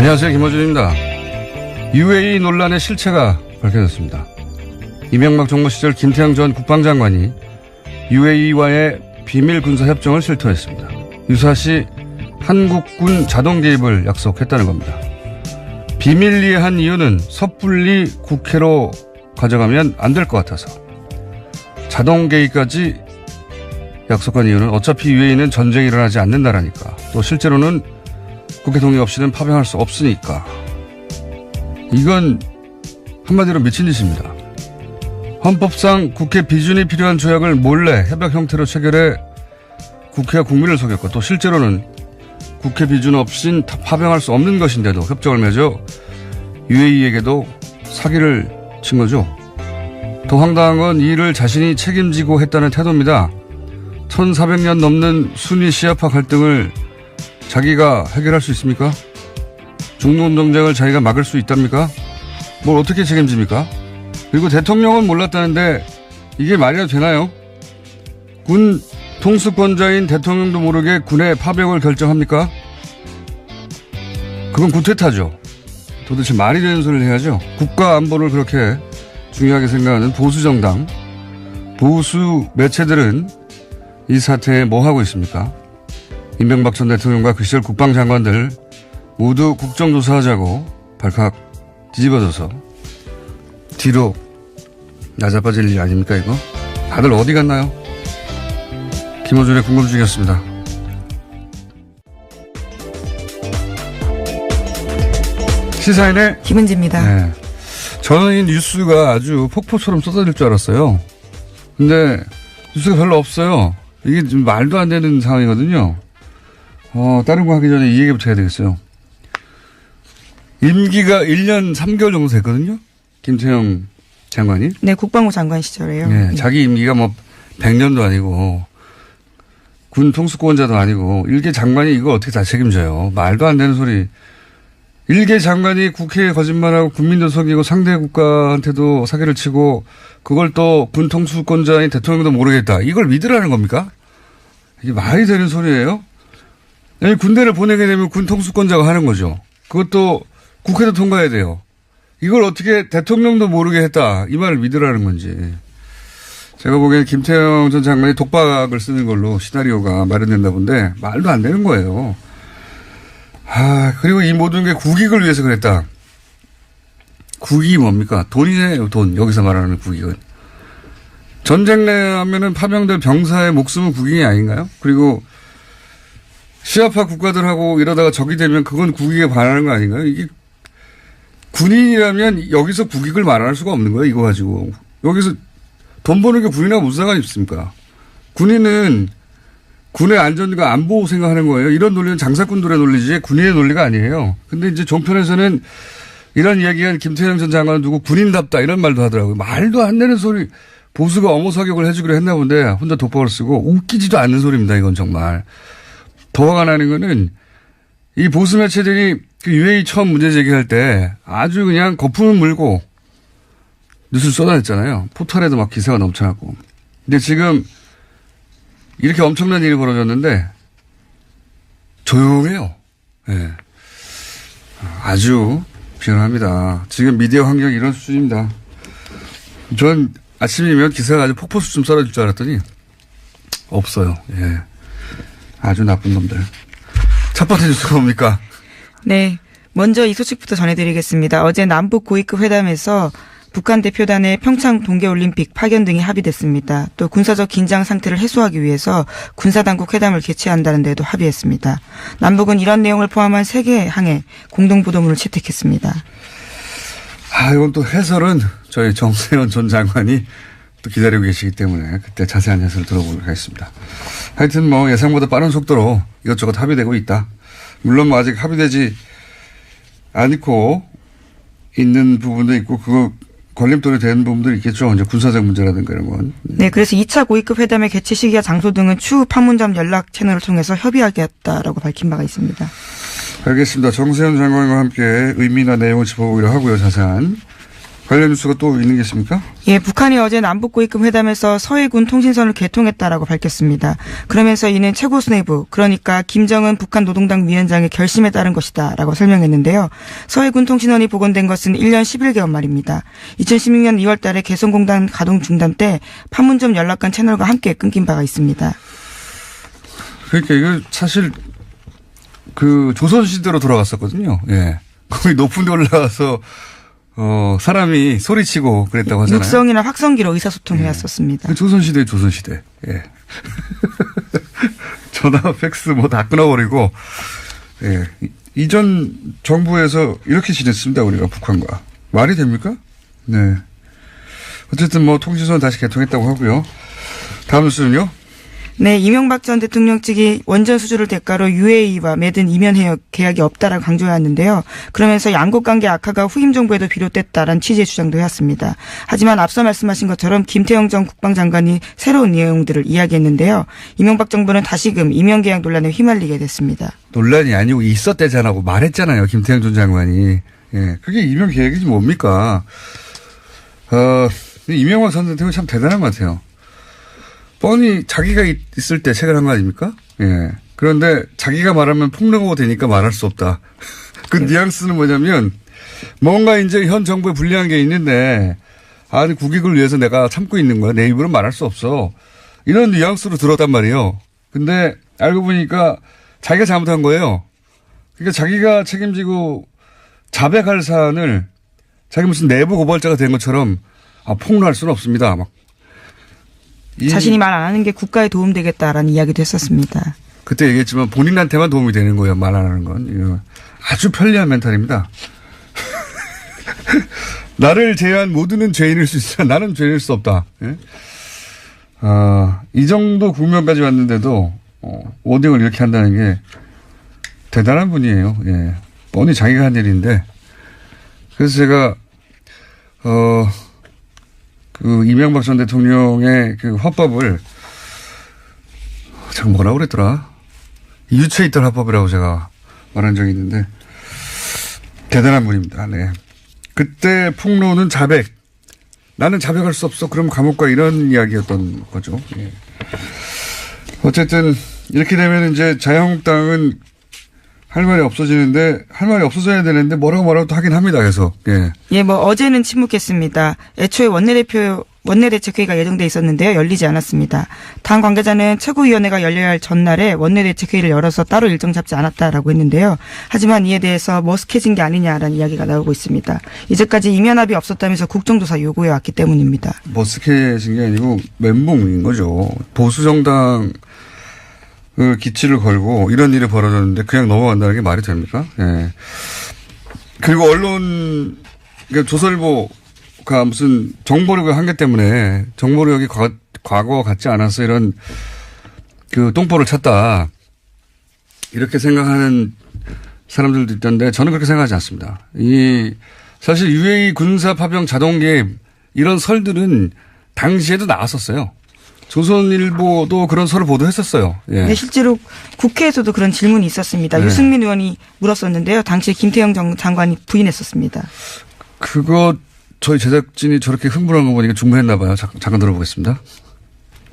안녕하세요. 김어준입니다. UAE 논란의 실체가 밝혀졌습니다. 이명박 정부 시절 김태형 전 국방장관이 UAE와의 비밀 군사 협정을 실토했습니다. 유사시 한국군 자동 개입을 약속했다는 겁니다. 비밀리에 한 이유는 섣불리 국회로 가져가면 안 될 것 같아서. 자동 개입까지 약속한 이유는 어차피 UAE는 전쟁이 일어나지 않는 나라니까. 또 실제로는 국회 동의 없이는 파병할 수 없으니까. 이건 한마디로 미친 짓입니다. 헌법상 국회 비준이 필요한 조약을 몰래 협약 형태로 체결해 국회와 국민을 속였고 또 실제로는 국회 비준 없인 파병할 수 없는 것인데도 협정을 맺어 UAE에게도 사기를 친 거죠. 더 황당한 건 이 일을 자신이 책임지고 했다는 태도입니다. 1400년 넘는 순위 시아파 갈등을 자기가 해결할 수 있습니까? 중노동쟁을 자기가 막을 수 있답니까? 뭘 어떻게 책임집니까? 그리고 대통령은 몰랐다는데 이게 말이나 되나요? 군 통수권자인 대통령도 모르게 군의 파병을 결정합니까? 그건 구태타죠. 도대체 말이 되는 소리를 해야죠. 국가 안보를 그렇게 중요하게 생각하는 보수 정당, 보수 매체들은 이 사태에 뭐 하고 있습니까? 이명박 전 대통령과 그 시절 국방장관들 모두 국정조사하자고 발칵 뒤집어져서 뒤로 나자빠질 일 아닙니까 이거? 다들 어디 갔나요? 김어준의 궁금증이었습니다. 시사인의 김은지입니다. 네. 저는 이 뉴스가 아주 폭포처럼 쏟아질 줄 알았어요. 근데 뉴스가 별로 없어요. 이게 좀 말도 안 되는 상황이거든요. 다른 거 하기 전에 이 얘기부터 해야 되겠어요. 임기가 1년 3개월 정도 됐거든요. 김태형 장관이. 네, 국방부 장관 시절에요. 네, 자기 임기가 뭐 100년도 아니고 군 통수권자도 아니고 일개 장관이 이거 어떻게 다 책임져요. 말도 안 되는 소리. 일개 장관이 국회에 거짓말하고 국민도 속이고 상대 국가한테도 사기를 치고 그걸 또 군 통수권자인 대통령도 모르겠다. 이걸 믿으라는 겁니까? 이게 말이 되는 소리예요? 아니, 군대를 보내게 되면 군 통수권자가 하는 거죠. 그것도 국회도 통과해야 돼요. 이걸 어떻게 대통령도 모르게 했다. 이 말을 믿으라는 건지. 제가 보기에는 김태형 전 장관이 독박을 쓰는 걸로 시나리오가 마련된다 본데 말도 안 되는 거예요. 그리고 이 모든 게 국익을 위해서 그랬다. 국익이 뭡니까? 돈이에요, 돈. 여기서 말하는 국익은. 전쟁 내하면은 파병될 병사의 목숨은 국익이 아닌가요? 그리고 시아파 국가들하고 이러다가 적이 되면 그건 국익에 반하는 거 아닌가요? 이게 군인이라면 여기서 국익을 말할 수가 없는 거예요, 이거 가지고. 여기서 돈 버는 게 군인하고 무슨 상관이 있습니까? 군인은 군의 안전과 안보 생각하는 거예요. 이런 논리는 장사꾼들의 논리지 군인의 논리가 아니에요. 근데 이제 종편에서는 이런 이야기한 김태형 전 장관은 누구 군인답다 이런 말도 하더라고요. 말도 안 되는 소리. 보수가 엄호 사격을 해주기로 했나 본데 혼자 독박을 쓰고 웃기지도 않는 소리입니다. 이건 정말. 더 화가 나는 거는 이 보수 매체들이 그 UAE 처음 문제 제기할 때 아주 그냥 거품을 물고 뉴스를 쏟아냈잖아요. 포털에도 막 기사가 넘쳐났고. 근데 지금 이렇게 엄청난 일이 벌어졌는데 조용해요. 네. 아주 비관합니다. 지금 미디어 환경이 이런 수준입니다. 전 아침이면 기사가 아주 폭포수좀 쏟아질 줄 알았더니 없어요. 예. 아주 나쁜 놈들. 첫 번째 뉴스가 뭡니까? 네. 먼저 이 소식부터 전해드리겠습니다. 어제 남북 고위급 회담에서 북한 대표단의 평창 동계올림픽 파견 등이 합의됐습니다. 또 군사적 긴장 상태를 해소하기 위해서 군사당국 회담을 개최한다는 데도 합의했습니다. 남북은 이런 내용을 포함한 3개 항에 공동보도문을 채택했습니다. 이건 또 해설은 저희 정세현 전 장관이 또 기다리고 계시기 때문에 그때 자세한 해설을 들어보도록 하겠습니다. 하여튼 뭐 예상보다 빠른 속도로 이것저것 합의되고 있다. 물론 뭐 아직 합의되지 않고 있는 부분도 있고 그거 걸림돌이 되는 부분도 있겠죠. 이제 군사적 문제라든가 이런 건. 네, 그래서 2차 고위급 회담의 개최 시기와 장소 등은 추후 판문점 연락 채널을 통해서 협의하겠다라고 밝힌 바가 있습니다. 알겠습니다. 정세현 장관과 함께 의미나 내용을 짚어보기로 하고요. 자세한. 관련 뉴스가 또 있는 게 있습니까? 예, 북한이 어제 남북고위급 회담에서 서해군 통신선을 개통했다라고 밝혔습니다. 그러면서 이는 최고 수뇌부, 그러니까 김정은 북한 노동당 위원장의 결심에 따른 것이다라고 설명했는데요. 서해군 통신원이 복원된 것은 1년 11개월 말입니다. 2016년 2월 달에 개성공단 가동 중단 때 판문점 연락관 채널과 함께 끊긴 바가 있습니다. 그러니까 이거 사실 그 조선시대로 돌아갔었거든요. 예. 거기 높은 데 올라가서 사람이 소리치고 그랬다고 하잖아요. 육성이나 확성기로 의사소통 해왔었습니다. 조선시대. 예. 전화, 팩스 뭐 다 끊어버리고, 예. 이전 정부에서 이렇게 지냈습니다. 우리가 북한과. 말이 됩니까? 네. 어쨌든 뭐 통신선 다시 개통했다고 하고요. 다음 뉴스는요? 네, 이명박 전 대통령 측이 원전 수주를 대가로 UAE와 맺은 이면 계약이 없다라고 강조해왔는데요. 그러면서 양국 관계 악화가 후임 정부에도 비롯됐다라는 취지의 주장도 해왔습니다. 하지만 앞서 말씀하신 것처럼 김태형 전 국방장관이 새로운 내용들을 이야기했는데요. 이명박 정부는 다시금 이면 계약 논란에 휘말리게 됐습니다. 논란이 아니고 있었대잖아고 말했잖아요. 김태형 전 장관이. 예. 그게 이면 계약이지 뭡니까? 이명박 전 대통령이 참 대단한 것 같아요. 뻔히 자기가 있을 때 책을 한 거 아닙니까? 예. 그런데 자기가 말하면 폭로가 되니까 말할 수 없다. 그 뉘앙스는 뭐냐면 뭔가 이제 현 정부에 불리한 게 있는데 아니 국익을 위해서 내가 참고 있는 거야. 내 입으로 말할 수 없어. 이런 뉘앙스로 들었단 말이에요. 근데 알고 보니까 자기가 잘못한 거예요. 그러니까 자기가 책임지고 자백할 사안을 자기 무슨 내부 고발자가 된 것처럼 폭로할 수는 없습니다. 막. 자신이 말 안 하는 게 국가에 도움되겠다라는 이야기도 했었습니다. 그때 얘기했지만 본인한테만 도움이 되는 거예요. 말 안 하는 건. 이거 아주 편리한 멘탈입니다. 나를 제외한 모두는 죄인일 수 있으나 나는 죄인일 수 없다. 예? 이 정도 국면까지 왔는데도 워딩을 이렇게 한다는 게 대단한 분이에요. 예. 뻔히 자기가 한 일인데 그래서 제가 그 이명박 전 대통령의 그 화법을 제가 뭐라고 그랬더라? 유체에 있던 화법이라고 제가 말한 적이 있는데 대단한 분입니다. 네. 그때 폭로는 자백. 나는 자백할 수 없어. 그럼 감옥 가 이런 이야기였던 거죠. 예. 어쨌든 이렇게 되면 이제 자유한국당은 할 말이 없어지는데 할 말이 없어져야 되는데 뭐라고 또 하긴 합니다. 계속. 예. 예, 뭐 어제는 침묵했습니다. 애초에 원내대책회의가 예정돼 있었는데요. 열리지 않았습니다. 당 관계자는 최고위원회가 열려야 할 전날에 원내대책회의를 열어서 따로 일정 잡지 않았다라고 했는데요. 하지만 이에 대해서 머쓱해진 게 아니냐라는 이야기가 나오고 있습니다. 이제까지 이면합의 없었다면서 국정조사 요구해 왔기 때문입니다. 머쓱해진 게 아니고 멘붕인 거죠. 보수정당 기치를 걸고 이런 일이 벌어졌는데 그냥 넘어간다는 게 말이 됩니까? 예. 그리고 언론, 그러니까 조선일보가 무슨 정보력의 한계 때문에 정보력이 과거와 같지 않아서 이런 그 똥볼을 찼다. 이렇게 생각하는 사람들도 있던데 저는 그렇게 생각하지 않습니다. 사실 UAE 군사 파병 자동 개입 이런 설들은 당시에도 나왔었어요. 조선일보도 그런 설을 보도했었어요. 예. 네, 실제로 국회에서도 그런 질문이 있었습니다. 네. 유승민 의원이 물었었는데요. 당시에 김태형 장관이 부인했었습니다. 그거 저희 제작진이 저렇게 흥분한 거 보니까 충분했나 봐요. 잠깐 들어보겠습니다.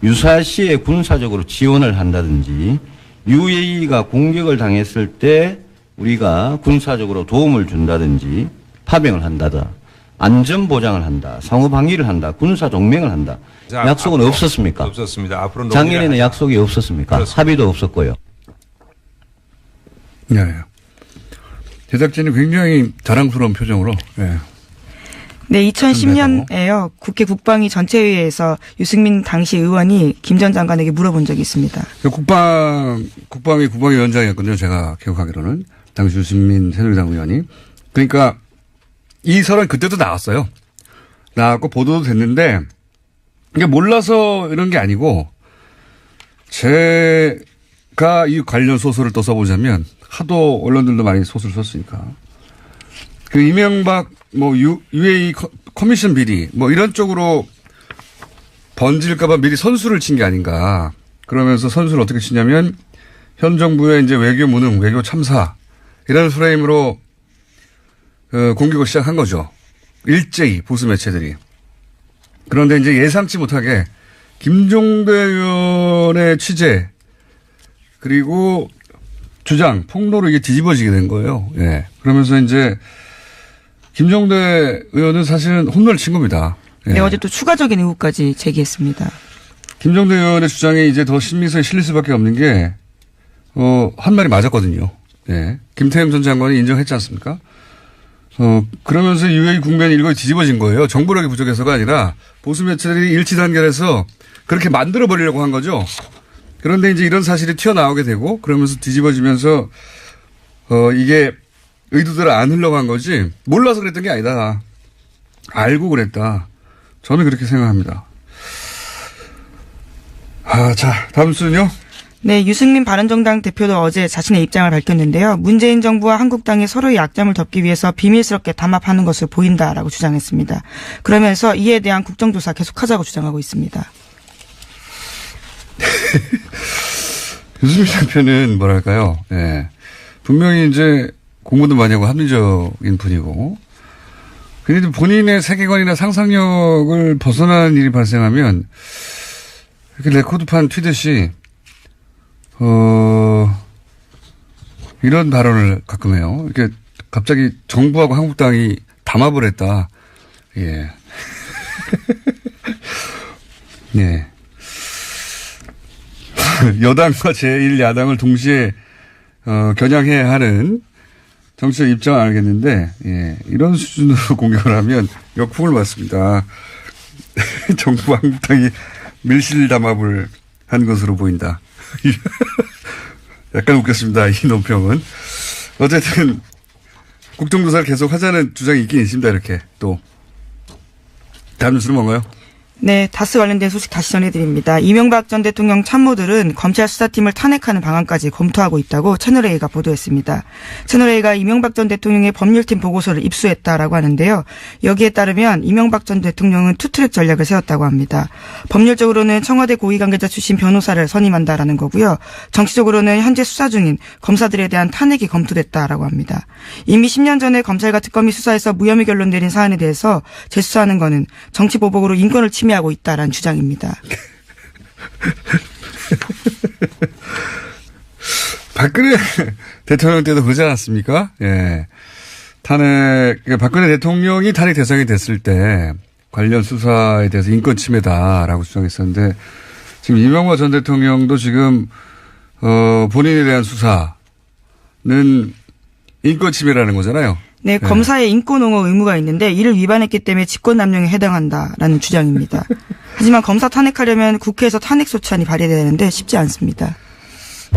유사시에 군사적으로 지원을 한다든지 UAE가 공격을 당했을 때 우리가 군사적으로 도움을 준다든지 파병을 한다다. 안전 보장을 한다. 상호 방위를 한다. 군사 동맹을 한다. 자, 약속은 없었습니까? 없었습니다. 앞으로 작년에는 약속이 없었습니까? 그렇습니다. 합의도 합의도 없었고요. 네. 제작진이 굉장히 자랑스러운 표정으로. 네. 네, 2010년에요. 국회 국방위 전체회의에서 유승민 당시 의원이 김 전 장관에게 물어본 적이 있습니다. 국방위 국방위원장이었거든요. 제가 기억하기로는. 당시 유승민 새누리당 의원이. 그러니까 이 설은 그때도 나왔어요. 나왔고 보도도 됐는데 이게 몰라서 이런 게 아니고 제가 이 관련 소설을 또 써보자면 하도 언론들도 많이 소설을 썼으니까 그 이명박 UAE 커미션 비리 이런 쪽으로 번질까봐 미리 선수를 친 게 아닌가. 그러면서 선수를 어떻게 치냐면 현 정부의 이제 외교 무능, 외교 참사 이런 프레임으로 공격을 시작한 거죠. 일제히 보수 매체들이. 그런데 이제 예상치 못하게 김종대 의원의 취재 그리고 주장, 폭로로 이게 뒤집어지게 된 거예요. 예. 그러면서 이제 김종대 의원은 사실은 홈런을 친 겁니다. 예. 네, 어제 또 추가적인 의혹까지 제기했습니다. 김종대 의원의 주장이 이제 더 신빙성에 실릴 수밖에 없는 게, 한 말이 맞았거든요. 예. 김태형 전 장관이 인정했지 않습니까? 그러면서 UAE 국면이 일거에 뒤집어진 거예요. 정보력이 부족해서가 아니라 보수 매체들이 일치 단결해서 그렇게 만들어 버리려고 한 거죠. 그런데 이제 이런 사실이 튀어나오게 되고 그러면서 뒤집어지면서 이게 의도대로 안 흘러간 거지 몰라서 그랬던 게 아니다. 알고 그랬다. 저는 그렇게 생각합니다. 자, 다음 순요. 네, 유승민 바른정당 대표도 어제 자신의 입장을 밝혔는데요. 문재인 정부와 한국당이 서로의 약점을 덮기 위해서 비밀스럽게 담합하는 것으로 보인다라고 주장했습니다. 그러면서 이에 대한 국정조사 계속하자고 주장하고 있습니다. 유승민 대표는 뭐랄까요. 예. 분명히 이제 공부도 많이 하고 합리적인 분이고 그런데 본인의 세계관이나 상상력을 벗어나는 일이 발생하면 이렇게 레코드판 튀듯이 이런 발언을 가끔 해요. 이렇게 갑자기 정부하고 한국당이 담합을 했다. 예. 예. 여당과 제1야당을 동시에 겨냥해야 하는 정치적 입장은 알겠는데 예. 이런 수준으로 공격을 하면 역풍을 맞습니다. 정부와 한국당이 밀실 담합을 한 것으로 보인다. 약간 웃겼습니다. 이 논평은. 어쨌든 국정조사를 계속 하자는 주장이 있긴 있습니다. 이렇게 또. 다음 뉴스는 뭔가요? 네, 다스 관련된 소식 다시 전해드립니다. 이명박 전 대통령 참모들은 검찰 수사팀을 탄핵하는 방안까지 검토하고 있다고 채널A가 보도했습니다. 채널A가 이명박 전 대통령의 법률팀 보고서를 입수했다라고 하는데요. 여기에 따르면 이명박 전 대통령은 투트랙 전략을 세웠다고 합니다. 법률적으로는 청와대 고위관계자 출신 변호사를 선임한다라는 거고요. 정치적으로는 현재 수사 중인 검사들에 대한 탄핵이 검토됐다라고 합니다. 이미 10년 전에 검찰과 특검이 수사해서 무혐의 결론 내린 사안에 대해서 재수사하는 거는 정치보복으로 인권을 침해하고 있다라는 주장입니다. 박근혜 대통령 때도 그러지 않았습니까? 예. 박근혜 대통령이 탄핵 대상이 됐을 때 관련 수사에 대해서 인권 침해다라고 주장했었는데 지금 이명박 전 대통령도 지금, 본인에 대한 수사는 인권 침해라는 거잖아요. 네, 검사의 인권옹호 의무가 있는데 이를 위반했기 때문에 직권남용에 해당한다라는 주장입니다. 하지만 검사 탄핵하려면 국회에서 탄핵 소추안이 발의돼야 되는데 쉽지 않습니다.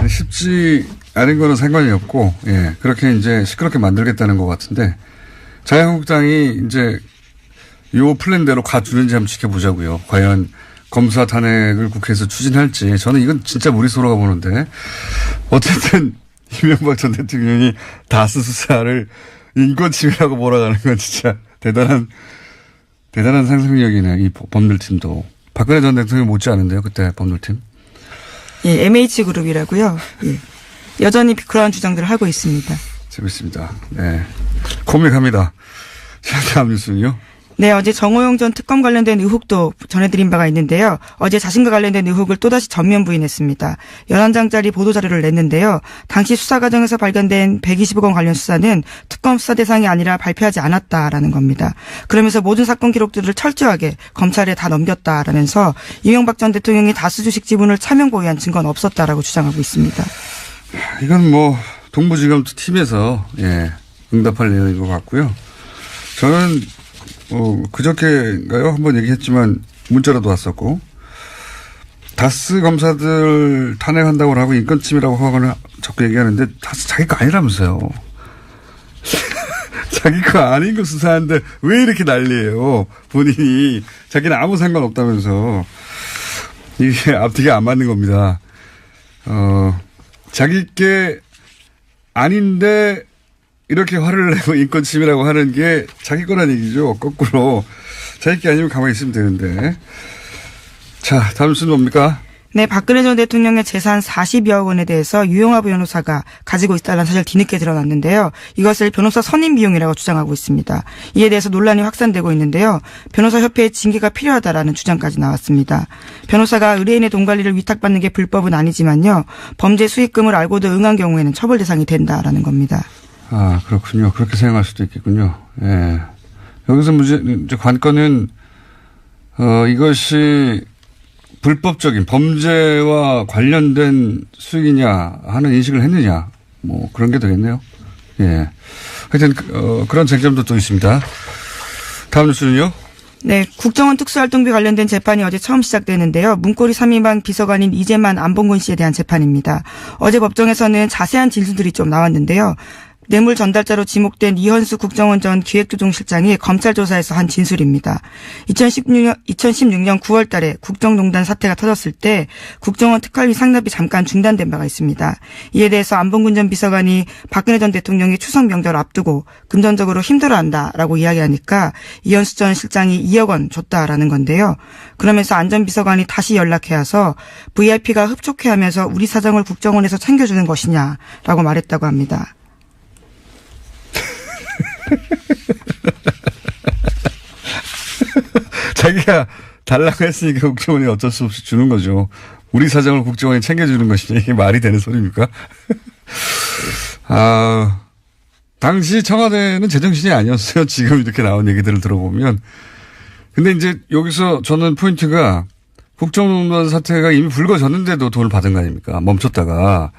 쉽지 않은 거는 상관이 없고, 예, 그렇게 이제 시끄럽게 만들겠다는 것 같은데 자유한국당이 이제 요 플랜대로 가주는지 한번 지켜보자고요. 과연 검사 탄핵을 국회에서 추진할지 저는 이건 진짜 무리수라고 보는데 어쨌든 이명박 전 대통령이 다스 수사를 인권 침해라고 몰아가는 건 진짜 대단한 상상력이네. 이 법률팀도. 박근혜 전 대통령 못지 않은데요. 그때 법률팀. 예, MH그룹이라고요. 예. 여전히 그러한 주장들을 하고 있습니다. 재밌습니다. 네. 코믹합니다. 자, 다음 뉴스는요. 네, 어제 정호영 전 특검 관련된 의혹도 전해드린 바가 있는데요. 어제 자신과 관련된 의혹을 또다시 전면 부인했습니다. 11장짜리 보도자료를 냈는데요. 당시 수사 과정에서 발견된 120억 원 관련 수사는 특검 수사 대상이 아니라 발표하지 않았다라는 겁니다. 그러면서 모든 사건 기록들을 철저하게 검찰에 다 넘겼다라면서 이명박 전 대통령이 다스 주식 지분을 차명 보유한 증거는 없었다라고 주장하고 있습니다. 이건 뭐 동부지검 팀에서 예, 응답할 내용인 것 같고요. 저는 그저께인가요? 한번 얘기했지만 문자라도 왔었고 다스 검사들 탄핵한다고 하고 인권침해라고 하거나 자꾸 얘기하는데 다스 자기 거 아니라면서요. 자기 거 아닌 거 수사하는데 왜 이렇게 난리예요. 본인이 자기는 아무 상관없다면서 이게 앞뒤가 안 맞는 겁니다. 자기 게 아닌데 이렇게 화를 내고 인권 침해라고 하는 게 자기 거란 얘기죠. 거꾸로. 자기 게 아니면 가만히 있으면 되는데. 자, 다음 순 뭡니까? 네, 박근혜 전 대통령의 재산 40여억 원에 대해서 유영하 변호사가 가지고 있다는 사실 뒤늦게 드러났는데요. 이것을 변호사 선임 비용이라고 주장하고 있습니다. 이에 대해서 논란이 확산되고 있는데요. 변호사협회의 징계가 필요하다라는 주장까지 나왔습니다. 변호사가 의뢰인의 돈 관리를 위탁받는 게 불법은 아니지만요. 범죄 수익금을 알고도 응한 경우에는 처벌 대상이 된다라는 겁니다. 아, 그렇군요. 그렇게 생각할 수도 있겠군요. 예. 여기서 이제 관건은, 이것이 불법적인 범죄와 관련된 수익이냐 하는 인식을 했느냐. 뭐 그런 게 되겠네요. 예. 하여튼, 그런 쟁점도 또 있습니다. 다음 뉴스는요? 네, 국정원 특수활동비 관련된 재판이 어제 처음 시작되는데요. 문고리 3인방 비서관인 이재만 안봉근 씨에 대한 재판입니다. 어제 법정에서는 자세한 진술들이 좀 나왔는데요. 뇌물 전달자로 지목된 이현수 국정원 전 기획조정실장이 검찰 조사에서 한 진술입니다. 2016년 9월 달에 국정농단 사태가 터졌을 때 국정원 특활비 상납이 잠깐 중단된 바가 있습니다. 이에 대해서 안봉근 전 비서관이 박근혜 전 대통령이 추석 명절 앞두고 금전적으로 힘들어한다라고 이야기하니까 이현수 전 실장이 2억 원 줬다라는 건데요. 그러면서 안 전 비서관이 다시 연락해와서 VIP가 흡족해하면서 우리 사정을 국정원에서 챙겨주는 것이냐라고 말했다고 합니다. 자기가 달라고 했으니까 국정원이 어쩔 수 없이 주는 거죠. 우리 사정을 국정원이 챙겨주는 것이냐. 이게 말이 되는 소리입니까? 아, 당시 청와대는 제정신이 아니었어요. 지금 이렇게 나온 얘기들을 들어보면. 근데 이제 여기서 저는 포인트가 국정농단 사태가 이미 불거졌는데도 돈을 받은 거 아닙니까? 멈췄다가.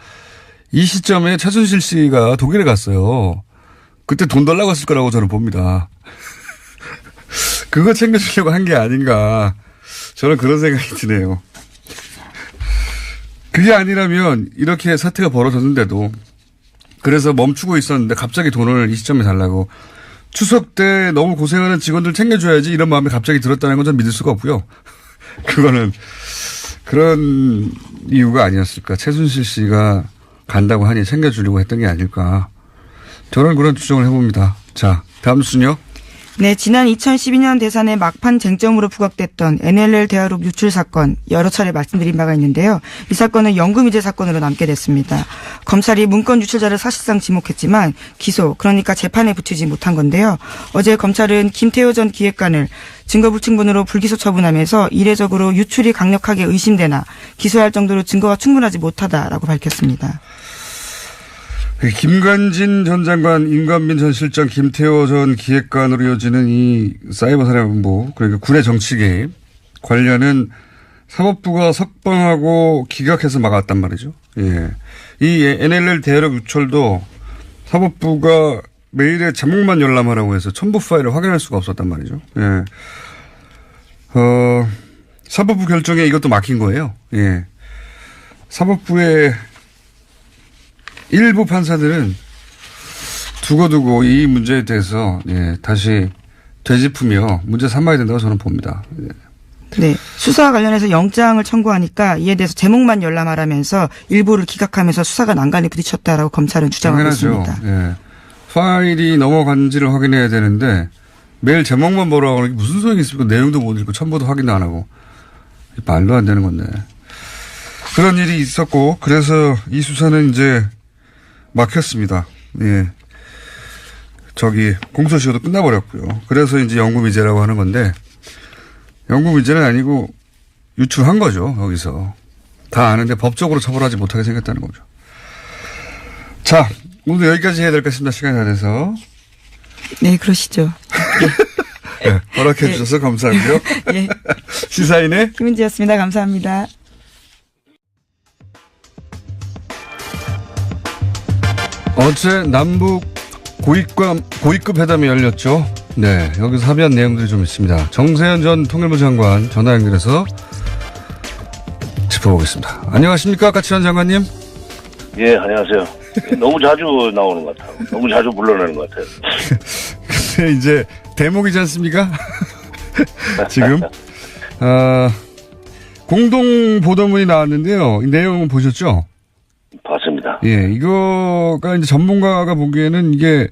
이 시점에 최순실 씨가 독일에 갔어요. 그때 돈 달라고 했을 거라고 저는 봅니다. 그거 챙겨주려고 한 게 아닌가. 저는 그런 생각이 드네요. 그게 아니라면 이렇게 사태가 벌어졌는데도 그래서 멈추고 있었는데 갑자기 돈을 이 시점에 달라고 추석 때 너무 고생하는 직원들 챙겨줘야지 이런 마음이 갑자기 들었다는 건 전 믿을 수가 없고요. 그거는 그런 이유가 아니었을까. 최순실 씨가 간다고 하니 챙겨주려고 했던 게 아닐까. 저는 그런 추정을 해봅니다. 자, 다음 순요. 네, 지난 2012년 대선의 막판 쟁점으로 부각됐던 NLL 대화록 유출 사건 여러 차례 말씀드린 바가 있는데요. 이 사건은 연금유죄 사건으로 남게 됐습니다. 검찰이 문건 유출자를 사실상 지목했지만 기소, 그러니까 재판에 붙이지 못한 건데요. 어제 검찰은 김태호 전 기획관을 증거불충분으로 불기소 처분하면서 이례적으로 유출이 강력하게 의심되나 기소할 정도로 증거가 충분하지 못하다라고 밝혔습니다. 김관진 전 장관, 임관빈 전 실장, 김태호 전 기획관으로 이어지는 이 사이버 사령부, 그러니까 군의 정치 개입 관련은 사법부가 석방하고 기각해서 막았단 말이죠. 예. 이 NLL 대화록 유출도 사법부가 메일에 제목만 열람하라고 해서 첨부 파일을 확인할 수가 없었단 말이죠. 예. 사법부 결정에 이것도 막힌 거예요. 예. 사법부의 일부 판사들은 두고두고 이 문제에 대해서 예, 다시 되짚으며 문제 삼아야 된다고 저는 봅니다. 예. 네, 수사와 관련해서 영장을 청구하니까 이에 대해서 제목만 열람하라면서 일부를 기각하면서 수사가 난간에 부딪혔다라고 검찰은 주장하고 당연하죠. 있습니다. 예. 파일이 넘어간지를 확인해야 되는데 매일 제목만 보라고 하는 게 무슨 소용이 있습니까? 내용도 못 읽고 첨부도 확인도 안 하고 말도 안 되는 건데. 그런 일이 있었고 그래서 이 수사는 이제 막혔습니다. 예. 공소시효도 끝나버렸고요. 그래서 이제 연금이제라고 하는 건데, 연금이제는 아니고 유출한 거죠, 여기서. 다 아는데 법적으로 처벌하지 못하게 생겼다는 거죠. 자, 오늘 여기까지 해야 될 것 같습니다. 시간이 다 돼서. 네, 그러시죠. 네, 허락해 주셔서 감사하고요. 예. 시사인의 김은지였습니다. 감사합니다. 어제 남북 고위급 회담이 열렸죠. 네, 여기서 합의한 내용들이 좀 있습니다. 정세현 전 통일부 장관 전화 연결해서 짚어보겠습니다. 안녕하십니까, 까칠한 장관님? 예, 안녕하세요. 너무 자주 나오는 것 같아요. 너무 자주 불러내는 것 같아요. 근데 이제 대목이지 않습니까? 지금 공동 보도문이 나왔는데요. 이 내용 보셨죠? 봤습니다. 예, 이거가 이제 전문가가 보기에는 이게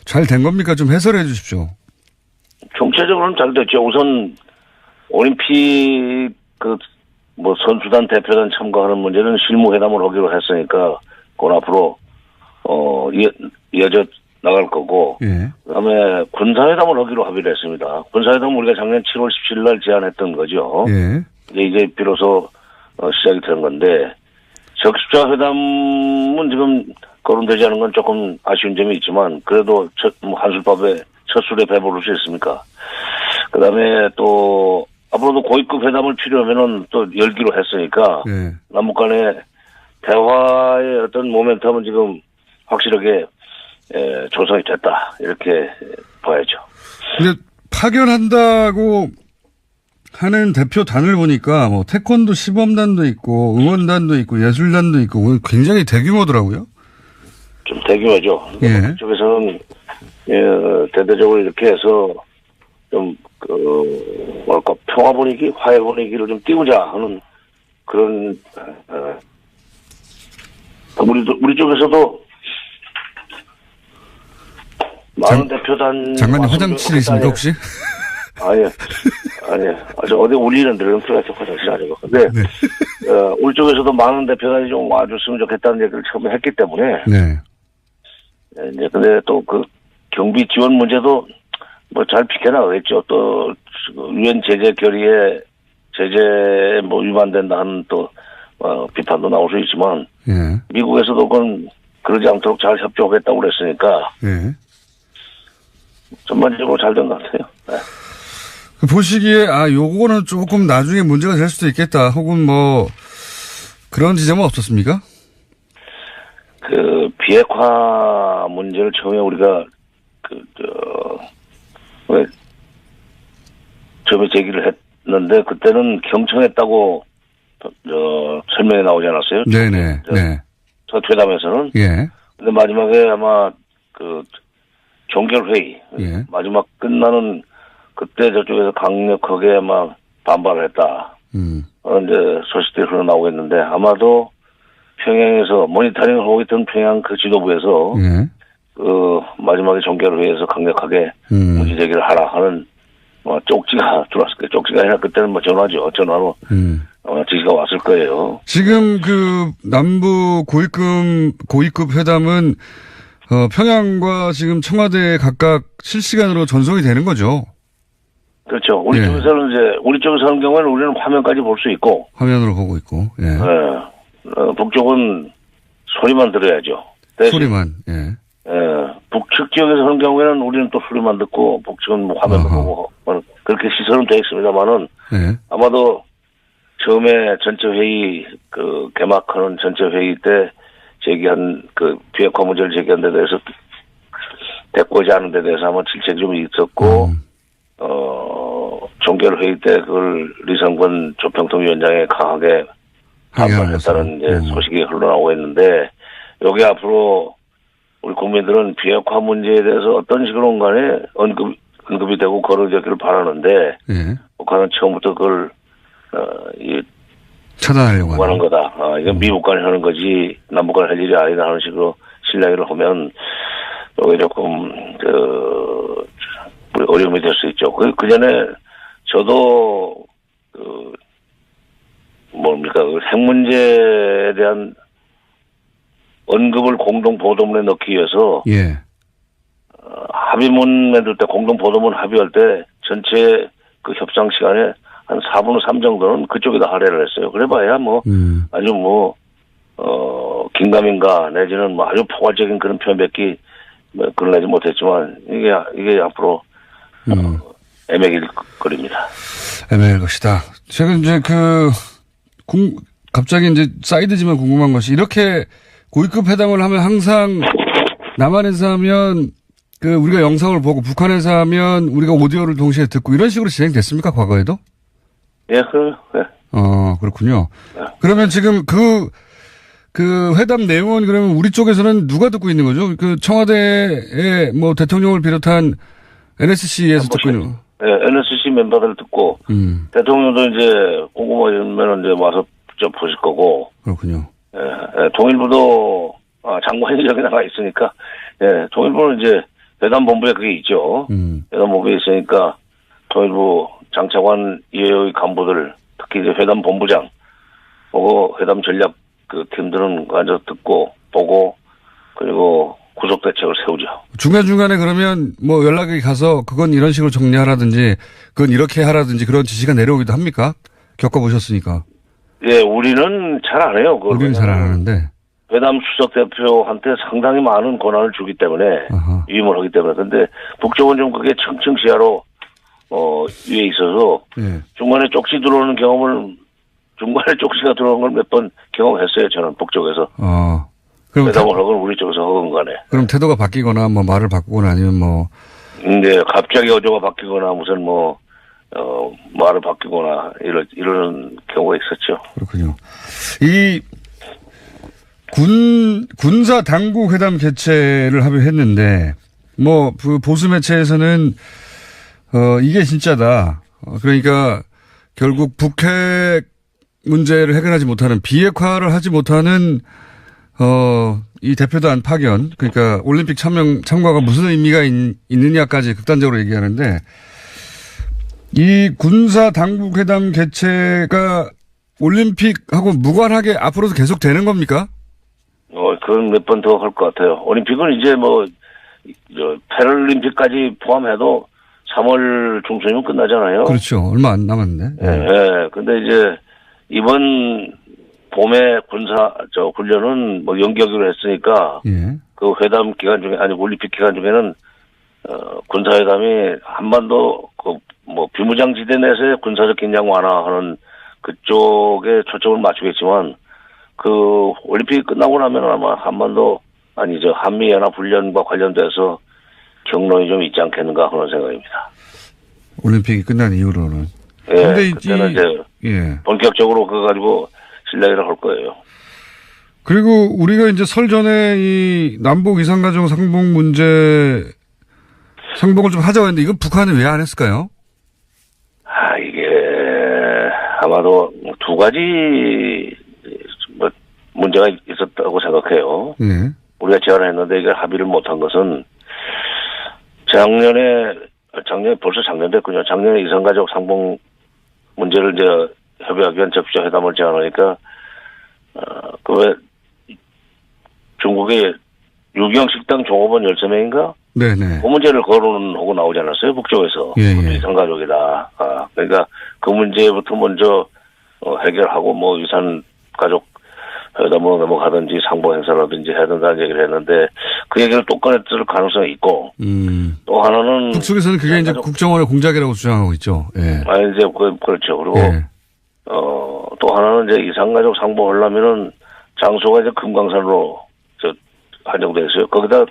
잘 된 겁니까? 좀 해설해 주십시오. 총체적으로는 잘 됐죠. 우선 올림픽 뭐 선수단 대표단 참가하는 문제는 실무회담을 하기로 했으니까 그건 앞으로 이어져 나갈 거고 예. 그다음에 군사회담을 하기로 합의를 했습니다. 군사회담은 우리가 작년 7월 17일 날 제안했던 거죠. 예. 이제 비로소 시작이 된 건데 적십자 회담은 지금 거론되지 않은 건 조금 아쉬운 점이 있지만 그래도 한술밥에 첫 술에 배부를 수 있습니까? 그다음에 또 앞으로도 고위급 회담을 필요하면은 또 열기로 했으니까 예. 남북 간의 대화의 어떤 모멘텀은 지금 확실하게 조성이 됐다 이렇게 봐야죠. 근데 파견한다고 하는 대표단을 보니까 뭐 태권도 시범단도 있고 응원단도 있고 예술단도 있고 굉장히 대규모더라고요. 좀 대규모죠. 예. 그쪽에서는 대대적으로 이렇게 해서 좀 뭐랄까 평화 분위기, 화해 분위기를 좀 띄우자 하는 그런 우리 쪽에서도 많은 대표단 장관님 화장실 있습니까 혹시? 아니 어디 울리는 데는 들어가서 화장실 아니고 근데 우리 쪽에서도 많은 대표단이 좀 와줬으면 좋겠다는 얘기를 처음에 했기 때문에 네. 이제 근데 또 그 경비 지원 문제도 뭐 잘 비켜나가겠죠. 또 유엔 제재 결의에 제재에 뭐 위반된다 하는 또 비판도 나올 수 있지만 예. 미국에서도 그건 그러지 않도록 잘 협조하겠다고 그랬으니까 예. 전반적으로 잘 된 것 같아요. 네. 보시기에 요거는 조금 나중에 문제가 될 수도 있겠다. 혹은 뭐 그런 지점은 없었습니까? 그 비핵화 문제를 처음에 우리가 처음에 제기를 했는데 그때는 경청했다고 설명이 나오지 않았어요? 네네. 네. 첫 회담에서는. 예. 근데 마지막에 아마 그 종결회의 예. 마지막 끝나는 그때 저쪽에서 강력하게 아마 반발을 했다. 이제 소식들이 흘러나오고 있는데 아마도 평양에서 모니터링을 하고 있던 평양 그 지도부에서 예. 그 마지막에 종결회의에서 강력하게 문제 제기를 하라 하는 쪽지가 들어왔을 거예요. 쪽지가 아니라 그때는 뭐 전화죠. 전화로 지시가 왔을 거예요. 지금 그 남부 고위급 회담은 평양과 지금 청와대에 각각 실시간으로 전송이 되는 거죠. 그렇죠. 우리 예. 쪽에서는 우리 쪽에서 하는 경우에는 우리는 화면까지 볼 수 있고, 화면으로 보고 있고. 예. 북쪽은 소리만 들어야죠. 대신, 소리만. 예. 북측 지역에서 하는 경우에는 우리는 또 소리만 듣고, 북측은 뭐 화면도 보고, 그렇게 시설은 되어 있습니다만은, 예. 아마도 처음에 전체 회의, 개막하는 전체 회의 때 제기한 비핵화 문제를 제기한 데 대해서, 대꾸하지 않은 데 대해서 아마 질책이 좀 있었고, 종결회의 때 그걸 리성건 조평통위원장에 강하게 반발했다는 이제 소식이 흘러나오고 있는데, 여기 앞으로 우리 국민들은 비핵화 문제에 대해서 어떤 식으로든 간에 언급이 되고 거론되기를 바라는데, 예. 북한은 처음부터 그걸, 차단하려고 하는 거다. 이건 미국 간에 하는 거지, 남북 간에 할 일이 아니다 하는 식으로 신뢰를 하면, 여기 조금, 어려움이 될 수 있죠. 그 전에 저도, 핵 문제에 대한 언급을 공동 보도문에 넣기 위해서, 예. 합의문 만들 때, 공동 보도문 합의할 때, 전체 그 협상 시간에 한 4분의 3 정도는 그쪽에다 할애를 했어요. 그래봐야 아주 긴가민가 내지는 아주 포괄적인 그런 표현밖에 그러내지 못했지만, 이게 앞으로, 애매길 거립니다. 애매할 것이다. 제가 이제 갑자기 이제 사이드지만 궁금한 것이 이렇게 고위급 회담을 하면 항상 남한에서 하면 우리가 영상을 보고 북한에서 하면 우리가 오디오를 동시에 듣고 이런 식으로 진행됐습니까? 과거에도? 예, 그렇군요. 그러면 지금 그 회담 내용은 그러면 우리 쪽에서는 누가 듣고 있는 거죠? 청와대의 대통령을 비롯한 NSC에서 듣고 있는 거. 네, NSC 멤버들 듣고, 대통령도 이제 궁금하면 이제 와서 보실 거고. 그렇군요. 통일부도, 장관이 여기 나가 있으니까, 통일부는 이제 회담본부에 그게 있죠. 회담본부에 있으니까, 통일부 장차관 이외의 간부들, 특히 이제 회담본부장, 보고 회담 전략 그 팀들은 앉아서 듣고 보고 그리고 구속 대책을 세우죠. 중간중간에 그러면 뭐 연락이 가서 그건 이런 식으로 정리하라든지 그건 이렇게 하라든지 그런 지시가 내려오기도 합니까? 겪어보셨으니까. 예, 우리는 잘 안 해요. 우리는 잘 안 하는데. 회담 수석 대표한테 상당히 많은 권한을 주기 때문에 아하. 위임을 하기 때문에 근데 북쪽은 좀 그게 청청시야로 위에 있어서 예. 중간에 쪽지 들어오는 경험을 중간에 쪽지가 들어오는 걸 몇 번 경험했어요. 저는 북쪽에서 그럼 회담을 하건 우리 쪽에서 하건 간에. 그럼 태도가 바뀌거나 뭐 말을 바꾸거나 아니면 뭐 근데 갑자기 어조가 바뀌거나 무슨 말을 바뀌거나 이런 경우가 있었죠. 그렇군요. 이 군사 당국 회담 개최를 합의했는데 뭐 그 보수 매체에서는 이게 진짜다. 그러니까 결국 북핵 문제를 해결하지 못하는 비핵화를 하지 못하는 이 대표단 파견 그러니까 올림픽 참가가 무슨 의미가 있느냐까지 극단적으로 얘기하는데 이 군사 당국 회담 개최가 올림픽하고 무관하게 앞으로도 계속 되는 겁니까? 그건 몇 번 더 할 것 같아요. 올림픽은 이제 패럴림픽까지 포함해도 3월 중순이면 끝나잖아요. 그렇죠. 얼마 안 남았는데. 예. 근데 이제 이번 봄에 훈련은 연기하기로 했으니까 예. 그 회담 기간 중에 올림픽 기간 중에는 군사회담이 한반도 비무장지대 내에서의 군사적 긴장 완화하는 그쪽에 초점을 맞추겠지만 그 올림픽이 끝나고 나면 아마 한미연합훈련과 관련돼서 경론이 좀 있지 않겠는가 그런 생각입니다. 올림픽이 끝난 이후로는. 예. 근데 그때는 이제 본격적으로 그거 가지고 실내기를 할 거예요. 그리고 우리가 이제 설 전에 이 남북 이산가족 상봉 상봉을 좀 하자고 했는데 이건 북한은 왜 안 했을까요? 이게 아마도 두 가지 문제가 있었다고 생각해요. 예. 우리가 제안을 했는데 이걸 합의를 못한 것은 작년에 벌써 작년 됐군요. 작년에 이산가족 상봉 문제를 이제 협의하기 위한 적시적 회담을 제안하니까 왜 중국의 유경 식당 종업원 13명인가? 네네. 그 문제를 거론하고 나오지 않았어요? 북쪽에서. 예. 이산가족이다. 그러니까 그 문제부터 먼저 해결하고 이산가족 회담으로 넘어가든지 상봉 행사라든지 해야 된다는 얘기를 했는데 그 얘기를 또 꺼냈을 가능성이 있고 또 하나는 북쪽에서는 그게 이제 국정원의 공작이라고 주장하고 있죠. 예. 이제 그렇죠. 그리고 예. 또 하나는 이제 이산가족 상봉하려면은 장소가 이제 금강산으로 한정돼 있어요. 거기다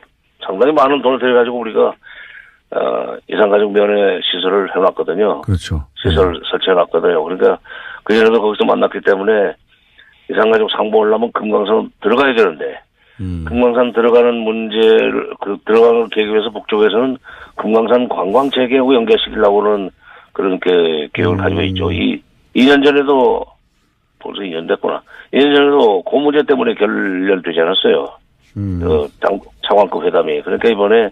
상당히 많은 돈을 들여가지고 우리가 이산가족 면회 시설을 해놨거든요. 그렇죠. 시설을 설치해놨거든요. 그러니까 그전에도 거기서 만났기 때문에 이산가족 상봉하려면 금강산 들어가야 되는데 금강산 들어가는 문제를 들어가는 걸 계획해서 북쪽에서는 금강산 관광 재개하고 연계시키려고는 그런 계획을 가지고 있죠. 2년 전에도 벌써 2년 됐구나. 2년 전에도 그 문제 때문에 결렬되지 않았어요. 차관급 회담이. 그러니까 이번에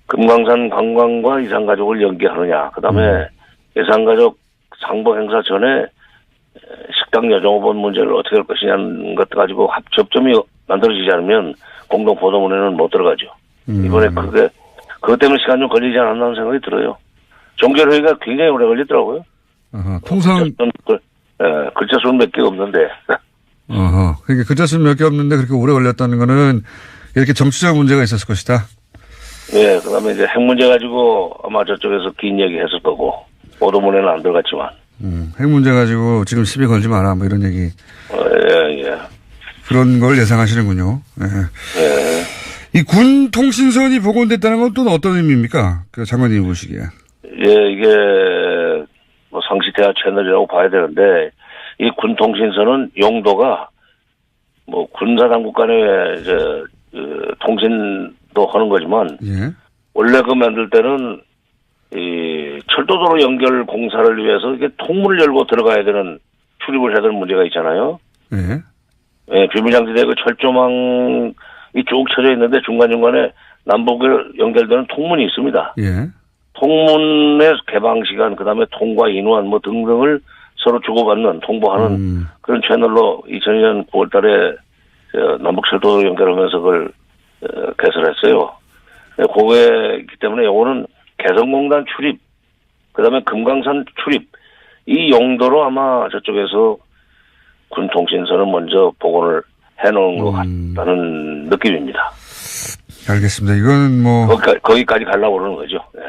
금강산 관광과 이산가족을 연계하느냐. 그다음에 이산가족 상봉 행사 전에 식당 여종업원 문제를 어떻게 할 것이냐는 것 가지고 접점이 만들어지지 않으면 공동 보도문에는 못 들어가죠. 이번에 그것 때문에 시간 좀 걸리지 않았나 하는 생각이 들어요. 종결회의가 굉장히 오래 걸리더라고요. 통상 글자 수는 몇 개 없는데. 그러니까 글자 수는 몇 개 없는데 그렇게 오래 걸렸다는 거는 이렇게 정치적 문제가 있었을 것이다. 네, 그다음에 이제 핵 문제 가지고 아마 저쪽에서 긴 얘기 했을 거고 보도문에는 안 들어갔지만. 핵 문제 가지고 지금 시비 걸지 마라 뭐 이런 얘기. 예. 그런 걸 예상하시는군요. 예. 이 군 통신선이 복원됐다는 건 또 어떤 의미입니까? 그 장관님이 보시기에. 예, 이게 상시 대화 채널이라고 봐야 되는데 이 군 통신선은 용도가 군사 당국 간의 통신도 하는 거지만 예. 원래 그 만들 때는 이 철도도로 연결 공사를 위해서 이게 통문을 열고 들어가야 되는 출입을 해야 되는 문제가 있잖아요. 예. 예, 비무장지대 그 철조망이 쭉 쳐져 있는데 중간중간에 남북을 연결되는 통문이 있습니다. 예. 통문의 개방 시간, 그 다음에 통과 인원 등등을 서로 주고받는 통보하는 그런 채널로 2002년 9월 달에 남북철도 연결하면서 그걸 개설했어요. 그거이기 때문에 요거는 개성공단 출입, 그다음에 금강산 출입 이 용도로 아마 저쪽에서 군통신선을 먼저 복원을 해놓은 것 같다는 느낌입니다. 알겠습니다. 이건 뭐 거기까지 가려고 그러는 거죠. 네.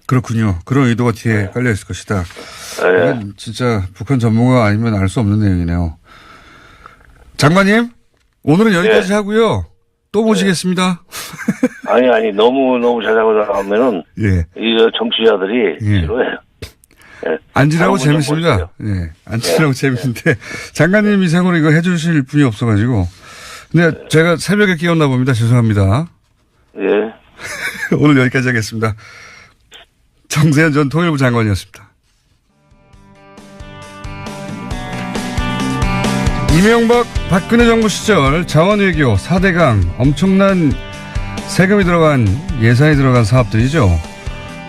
그렇군요. 그런 의도가 뒤에 깔려 있을 것이다. 네. 이건 진짜 북한 전문가 아니면 알 수 없는 내용이네요. 장관님, 오늘은 여기까지 하고요. 또 모시겠습니다. 아니 너무 자작하다 하면은 예. 이 정치자들이 싫어해요. 네. 앉으라고 재밌습니다. 예. 앉으라고 재밌는데 장관님 이상으로 이거 해주실 분이 없어가지고. 근데 제가 새벽에 끼웠나 봅니다. 죄송합니다. 예. 오늘 여기까지 하겠습니다. 정세현 전 통일부 장관이었습니다. 이명박 박근혜 정부 시절 자원외교 4대강 엄청난 세금이 들어간 예산이 들어간 사업들이죠.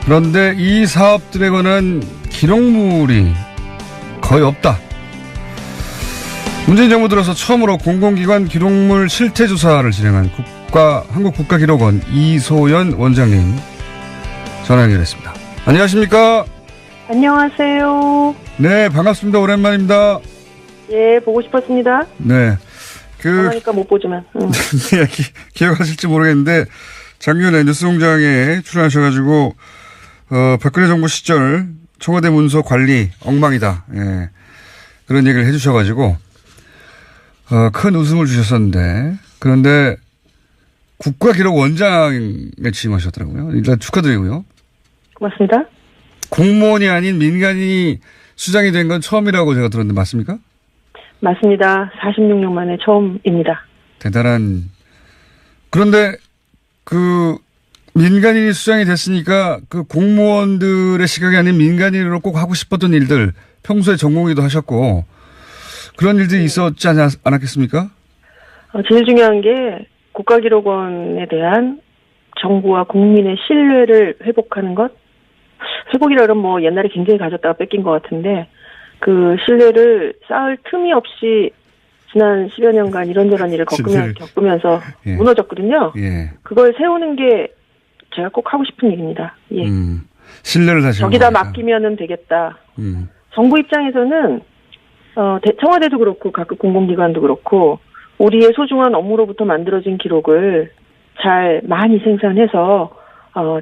그런데 이 사업들에 관한 기록물이 거의 없다. 문재인 정부 들어서 처음으로 공공기관 기록물 실태조사를 진행한 한국국가기록원 이소연 원장님 전화 연결했습니다. 안녕하십니까? 안녕하세요. 네, 반갑습니다. 오랜만입니다. 예, 보고 싶었습니다. 네. 그러니까 못 보지만. 네, 기억하실지 모르겠는데 작년에 뉴스공장에 출연하셔가지고 박근혜 정부 시절 청와대 문서 관리 엉망이다. 예. 그런 얘기를 해주셔가지고 큰 웃음을 주셨었는데 그런데 국가기록원장에 취임하셨더라고요. 일단 축하드리고요. 고맙습니다. 공무원이 아닌 민간인이 수장이 된 건 처음이라고 제가 들었는데 맞습니까? 맞습니다. 46년 만에 처음입니다. 대단한. 그런데 민간인이 수장이 됐으니까 그 공무원들의 시각이 아닌 민간인으로 꼭 하고 싶었던 일들 평소에 전공의도 하셨고 그런 일들이 있었지 않았겠습니까? 제일 중요한 게 국가기록원에 대한 정부와 국민의 신뢰를 회복하는 것. 회복이라 그러면 뭐 옛날에 굉장히 가졌다가 뺏긴 것 같은데 그 신뢰를 쌓을 틈이 없이 지난 10여 년간 이런저런 일을 겪으면서 예. 무너졌거든요. 예. 그걸 세우는 게 제가 꼭 하고 싶은 일입니다. 예. 신뢰를 다시 저기다 맡기면은 되겠다. 정부 입장에서는 청와대도 그렇고 각급 공공기관도 그렇고 우리의 소중한 업무로부터 만들어진 기록을 잘 많이 생산해서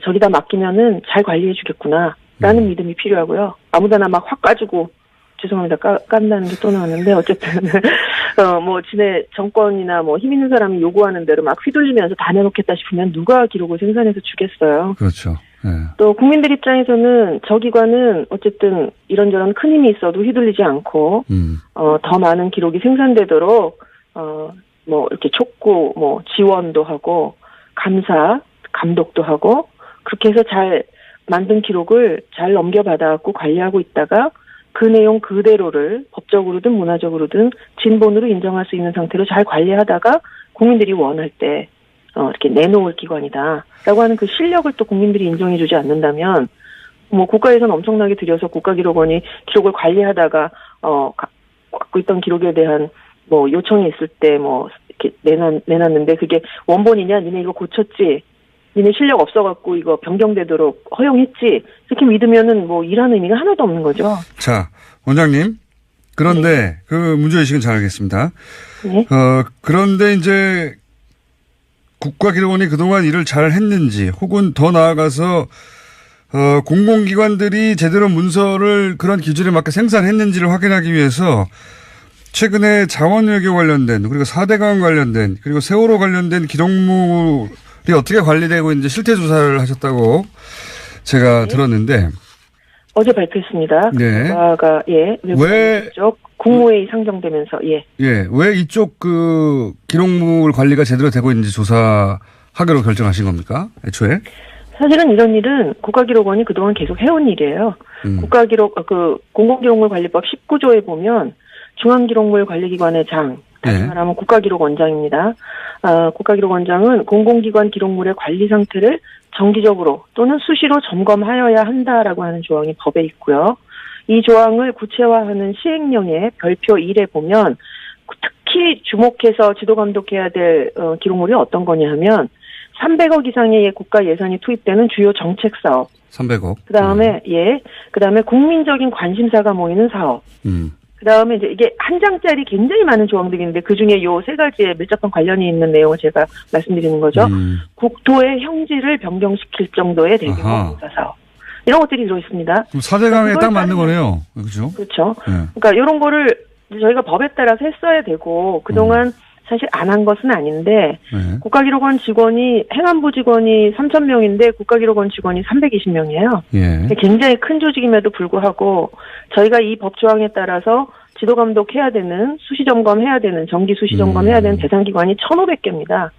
저기다 맡기면은 잘 관리해 주겠구나라는 믿음이 필요하고요. 아무데나 막 확 까지고 죄송합니다. 깐다는 게 또 나왔는데 어쨌든 뭐 지네 정권이나 뭐 힘 있는 사람이 요구하는 대로 막 휘둘리면서 다 내놓겠다 싶으면 누가 기록을 생산해서 주겠어요. 그렇죠. 네. 또 국민들 입장에서는 저 기관은 어쨌든 이런저런 큰 힘이 있어도 휘둘리지 않고 더 많은 기록이 생산되도록 뭐 이렇게 촉구 뭐 지원도 하고 감사 감독도 하고 그렇게 해서 잘 만든 기록을 잘 넘겨받아갖고 관리하고 있다가 그 내용 그대로를 법적으로든 문화적으로든 진본으로 인정할 수 있는 상태로 잘 관리하다가 국민들이 원할 때 이렇게 내놓을 기관이다라고 하는 그 실력을 또 국민들이 인정해주지 않는다면 뭐 국가에서는 엄청나게 들여서 국가기록원이 기록을 관리하다가 갖고 있던 기록에 대한 뭐 요청이 있을 때 뭐 이렇게 내놨는데 그게 원본이냐 니네 이거 고쳤지 니네 실력 없어갖고 이거 변경되도록 허용했지 이렇게 믿으면은 뭐 일하는 의미가 하나도 없는 거죠. 자 원장님 그런데 그 문제의식은 잘 알겠습니다. 네. 그런데 이제 국가기록원이 그동안 일을 잘 했는지 혹은 더 나아가서 공공기관들이 제대로 문서를 그런 기준에 맞게 생산했는지를 확인하기 위해서 최근에 자원외교 관련된 그리고 4대강 관련된 그리고 세월호 관련된 기록물이 어떻게 관리되고 있는지 실태조사를 하셨다고 제가 들었는데 어제 발표했습니다. 네. 왜 국무회의 상정되면서 왜 이쪽 그 기록물 관리가 제대로 되고 있는지 조사하기로 결정하신 겁니까? 애초에? 사실은 이런 일은 국가기록원이 그동안 계속 해온 일이에요. 공공기록물 관리법 19조에 보면 중앙기록물 관리기관의 장, 다시 말하면 국가기록원장입니다. 국가기록원장은 공공기관 기록물의 관리 상태를 정기적으로 또는 수시로 점검하여야 한다라고 하는 조항이 법에 있고요. 이 조항을 구체화하는 시행령의 별표 1에 보면 특히 주목해서 지도감독해야 될 기록물이 어떤 거냐 하면 300억 이상의 국가 예산이 투입되는 주요 정책 사업. 300억. 그다음에 국민적인 관심사가 모이는 사업. 그다음에 이제 이게 한 장짜리 굉장히 많은 조항들인데 그중에 요 세 가지에 밀접한 관련이 있는 내용을 제가 말씀드리는 거죠. 국토의 형질을 변경시킬 정도의 대규모 공사 사업. 이런 것들이 들어있습니다. 그럼 4대강에 딱 맞는 거네요. 그렇죠? 그렇죠. 그러니까 이런 거를 저희가 법에 따라서 했어야 되고 그동안 사실 안 한 것은 아닌데 국가기록원 직원이 행안부 직원이 3,000명인데 국가기록원 직원이 320명이에요. 예. 굉장히 큰 조직임에도 불구하고 저희가 이 법조항에 따라서 지도감독해야 되는 수시점검해야 되는 정기 수시점검해야 되는 대상기관이 1,500개입니다.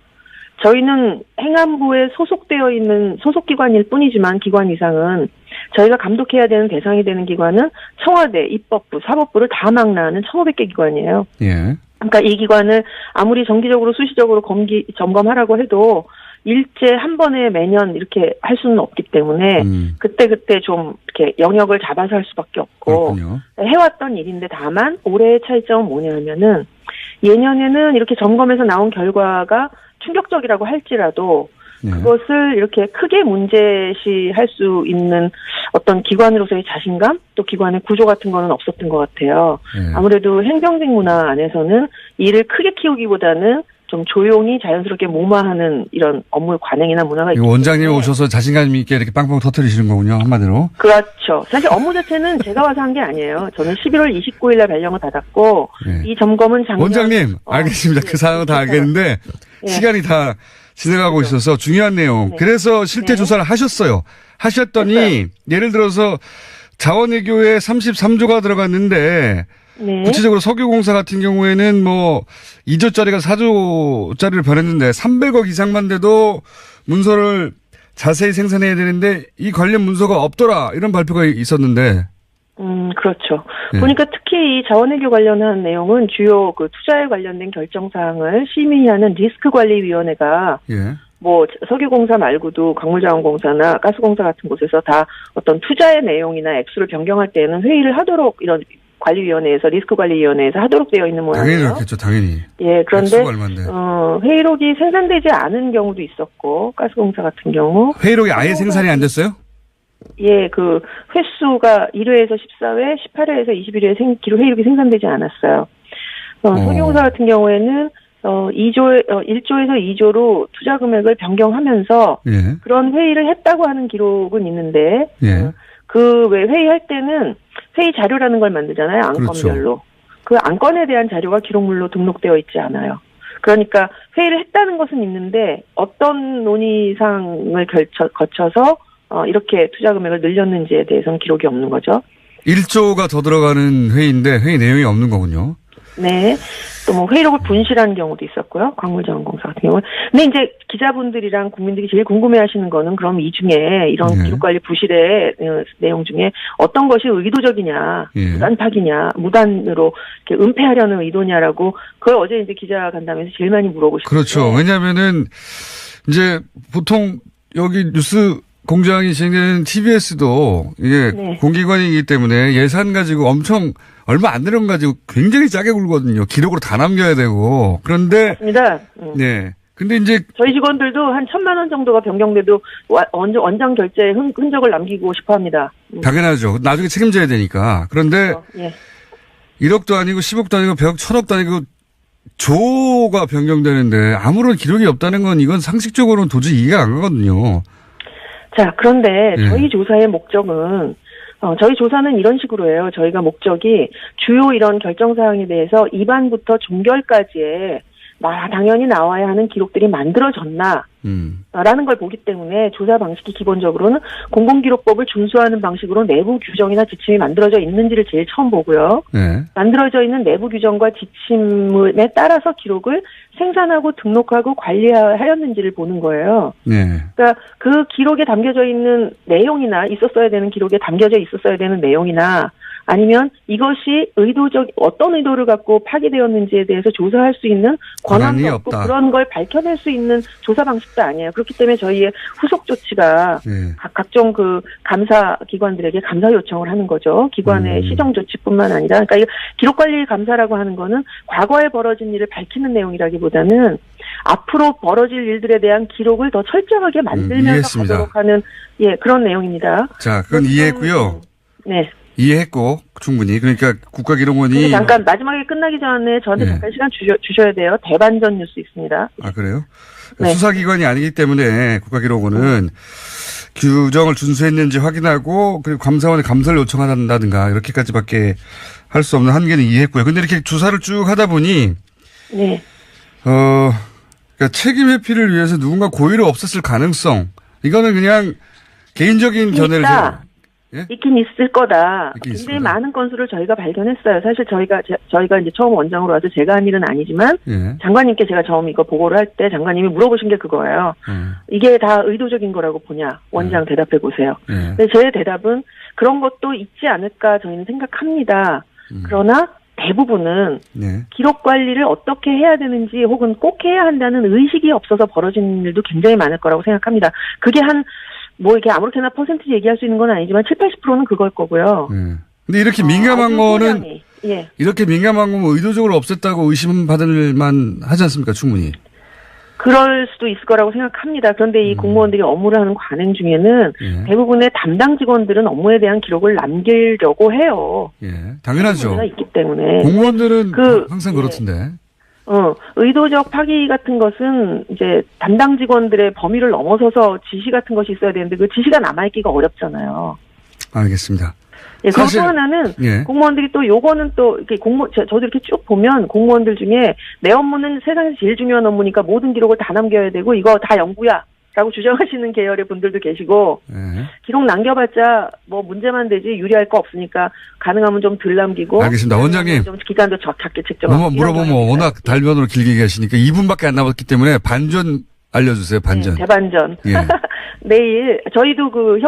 저희는 행안부에 소속되어 있는 소속기관일 뿐이지만 기관 이상은 저희가 감독해야 되는 대상이 되는 기관은 청와대, 입법부, 사법부를 다 망라하는 1,500개 기관이에요. 예. 그러니까 이 기관을 아무리 정기적으로 수시적으로 점검하라고 해도 일제 한 번에 매년 이렇게 할 수는 없기 때문에 그때 좀 이렇게 영역을 잡아서 할 수밖에 없고 그렇군요. 해왔던 일인데 다만 올해의 차이점은 뭐냐면은 예년에는 이렇게 점검에서 나온 결과가 충격적이라고 할지라도 그것을 이렇게 크게 문제시할 수 있는 어떤 기관으로서의 자신감 또 기관의 구조 같은 거는 없었던 것 같아요. 아무래도 행정직 문화 안에서는 일을 크게 키우기보다는 좀 조용히 자연스럽게 무마하는 이런 업무 관행이나 문화가 있기 때문에 원장님 오셔서 자신감 있게 이렇게 빵빵 터뜨리시는 거군요. 한마디로. 그렇죠. 사실 업무 자체는 제가 와서 한 게 아니에요. 저는 11월 29일 날 발령을 받았고 이 점검은 작년 원장님 알겠습니다. 그 상황은 다 알겠는데 시간이 다 지나가고 있어서 중요한 내용. 그래서 실태 조사를 하셨어요. 하셨더니 했어요. 예를 들어서 자원외교에 33조가 들어갔는데 구체적으로 석유공사 같은 경우에는 뭐 2조짜리가 4조짜리를 변했는데 300억 이상만 돼도 문서를 자세히 생산해야 되는데 이 관련 문서가 없더라 이런 발표가 있었는데. 그렇죠. 보니까 특히 이 자원외교 관련한 내용은 주요 그 투자에 관련된 결정 사항을 심의하는 리스크관리위원회가 뭐 석유공사 말고도 광물자원공사나 가스공사 같은 곳에서 다 어떤 투자의 내용이나 액수를 변경할 때에는 회의를 하도록 이런 관리위원회에서 리스크관리위원회에서 하도록 되어 있는 모양이에요. 당연히 그렇겠죠. 당연히. 예, 그런데 회의록이 생산되지 않은 경우도 있었고 가스공사 같은 경우 회의록이 아예 생산이 안 됐어요? 예, 그 횟수가 1회에서 14회, 18회에서 21회 기록 회의록이 생산되지 않았어요. 석유공사 같은 경우에는 1조에서 2조로 투자 금액을 변경하면서 그런 회의를 했다고 하는 기록은 있는데 그 왜 회의할 때는 회의 자료라는 걸 만들잖아요. 안건별로. 그렇죠. 그 안건에 대한 자료가 기록물로 등록되어 있지 않아요. 그러니까 회의를 했다는 것은 있는데 어떤 논의상을 거쳐서 이렇게 투자 금액을 늘렸는지에 대해서는 기록이 없는 거죠. 1조가 더 들어가는 회의인데 회의 내용이 없는 거군요. 네. 또 뭐 회의록을 분실한 경우도 있었고요. 광물자원공사 같은 경우는. 근데 이제 기자분들이랑 국민들이 제일 궁금해하시는 거는 그럼 이 중에 이런 기록관리 부실의 내용 중에 어떤 것이 의도적이냐, 무단 파기냐, 무단으로 이렇게 은폐하려는 의도냐라고 그걸 어제 이제 기자 간담회에서 제일 많이 물어보시죠. 그렇죠. 왜냐하면은 이제 보통 여기 뉴스 공장이 진행되는 TBS도 이게 공기관이기 때문에 예산 가지고 엄청 얼마 안 되는 거 가지고 굉장히 짜게 굴거든요. 기록으로 다 남겨야 되고. 그런데. 맞습니다. 네. 근데 이제. 저희 직원들도 한 1,000만 원 정도가 변경돼도 원장 결제에 흔적을 남기고 싶어 합니다. 당연하죠. 나중에 책임져야 되니까. 그런데. 1억도 아니고 10억도 아니고 100억, 1000억도 아니고 조가 변경되는데 아무런 기록이 없다는 건 이건 상식적으로는 도저히 이해가 안 가거든요. 자, 그런데 저희 조사의 목적은 저희 조사는 이런 식으로 해요. 저희가 목적이 주요 이런 결정사항에 대해서 입안부터 종결까지의 당연히 나와야 하는 기록들이 만들어졌나 라는 걸 보기 때문에 조사 방식이 기본적으로는 공공기록법을 준수하는 방식으로 내부 규정이나 지침이 만들어져 있는지를 제일 처음 보고요. 만들어져 있는 내부 규정과 지침에 따라서 기록을 생산하고 등록하고 관리하였는지를 보는 거예요. 그러니까 그 기록에 담겨져 있는 내용이나 있었어야 되는 기록에 담겨져 있었어야 되는 내용이나 아니면 이것이 어떤 의도를 갖고 파기되었는지에 대해서 조사할 수 있는 권한도 없고 그런 걸 밝혀낼 수 있는 조사 방식 것도 아니에요. 그렇기 때문에 저희의 후속 조치가 예. 각종 그 감사 기관들에게 감사 요청을 하는 거죠. 기관의 시정 조치뿐만 아니라, 그러니까 이 기록관리 감사라고 하는 거는 과거에 벌어진 일을 밝히는 내용이라기보다는 앞으로 벌어질 일들에 대한 기록을 더 철저하게 만들면서 이해했습니다. 가도록 하는 그런 내용입니다. 자, 그건 이해했고요. 네. 이해했고 충분히. 그러니까 국가기록원이 근데 잠깐 마지막에 끝나기 전에 저한테 네. 잠깐 시간 주셔야 돼요. 대반전 뉴스 있습니다. 아, 그래요? 네. 수사기관이 아니기 때문에 국가기록원은 규정을 준수했는지 확인하고 그리고 감사원에 감사를 요청한다든가 이렇게까지밖에 할 수 없는 한계는 이해했고요. 근데 이렇게 조사를 쭉 하다 보니 네. 그러니까 책임 회피를 위해서 누군가 고의로 없앴을 가능성 이거는 그냥 개인적인 견해를 예? 있긴 있을 거다. 있긴 굉장히 있습니다. 많은 건수를 저희가 발견했어요. 사실 저희가 이제 처음 원장으로 와서 제가 한 일은 아니지만 예. 장관님께 제가 처음 이거 보고를 할 때 장관님이 물어보신 게 그거예요. 이게 다 의도적인 거라고 보냐? 원장 대답해 보세요. 예. 근데 제 대답은 그런 것도 있지 않을까 저희는 생각합니다. 그러나 대부분은 네. 기록 관리를 어떻게 해야 되는지 혹은 꼭 해야 한다는 의식이 없어서 벌어지는 일도 굉장히 많을 거라고 생각합니다. 그게 이렇게 아무렇게나 퍼센티지 얘기할 수 있는 건 아니지만 70-80%는 그걸 거고요. 예. 근데 이렇게 민감한 아주 거는 소량이. 예. 이렇게 민감한 거면 의도적으로 없앴다고 의심받을 만 하지 않습니까? 충분히. 그럴 수도 있을 거라고 생각합니다. 그런데 이 공무원들이 업무를 하는 관행 중에는 예. 대부분의 담당 직원들은 업무에 대한 기록을 남기려고 해요. 예. 당연하죠. 문제가 있기 때문에. 공무원들은 그- 항상 예. 그렇던데. 의도적 파기 같은 것은 이제 담당 직원들의 범위를 넘어서서 지시 같은 것이 있어야 되는데 그 지시가 남아있기가 어렵잖아요. 알겠습니다. 예, 그리고 사실- 또 하나는 예. 공무원들이 또 요거는 또 이렇게 저도 이렇게 쭉 보면 공무원들 중에 내 업무는 세상에서 제일 중요한 업무니까 모든 기록을 다 남겨야 되고 이거 다 영구야 라고 주장하시는 계열의 분들도 계시고 예. 기록 남겨봤자 뭐 문제만 되지 유리할 거 없으니까 가능하면 좀 덜 남기고 알겠습니다. 원장님. 좀 기간도 작게 책정하고 너무 물어보면 워낙 달변으로 길게 계시니까 2분밖에 안 남았기 때문에 반전 알려주세요. 반전. 네, 대반전. 예. 내일 저희도 그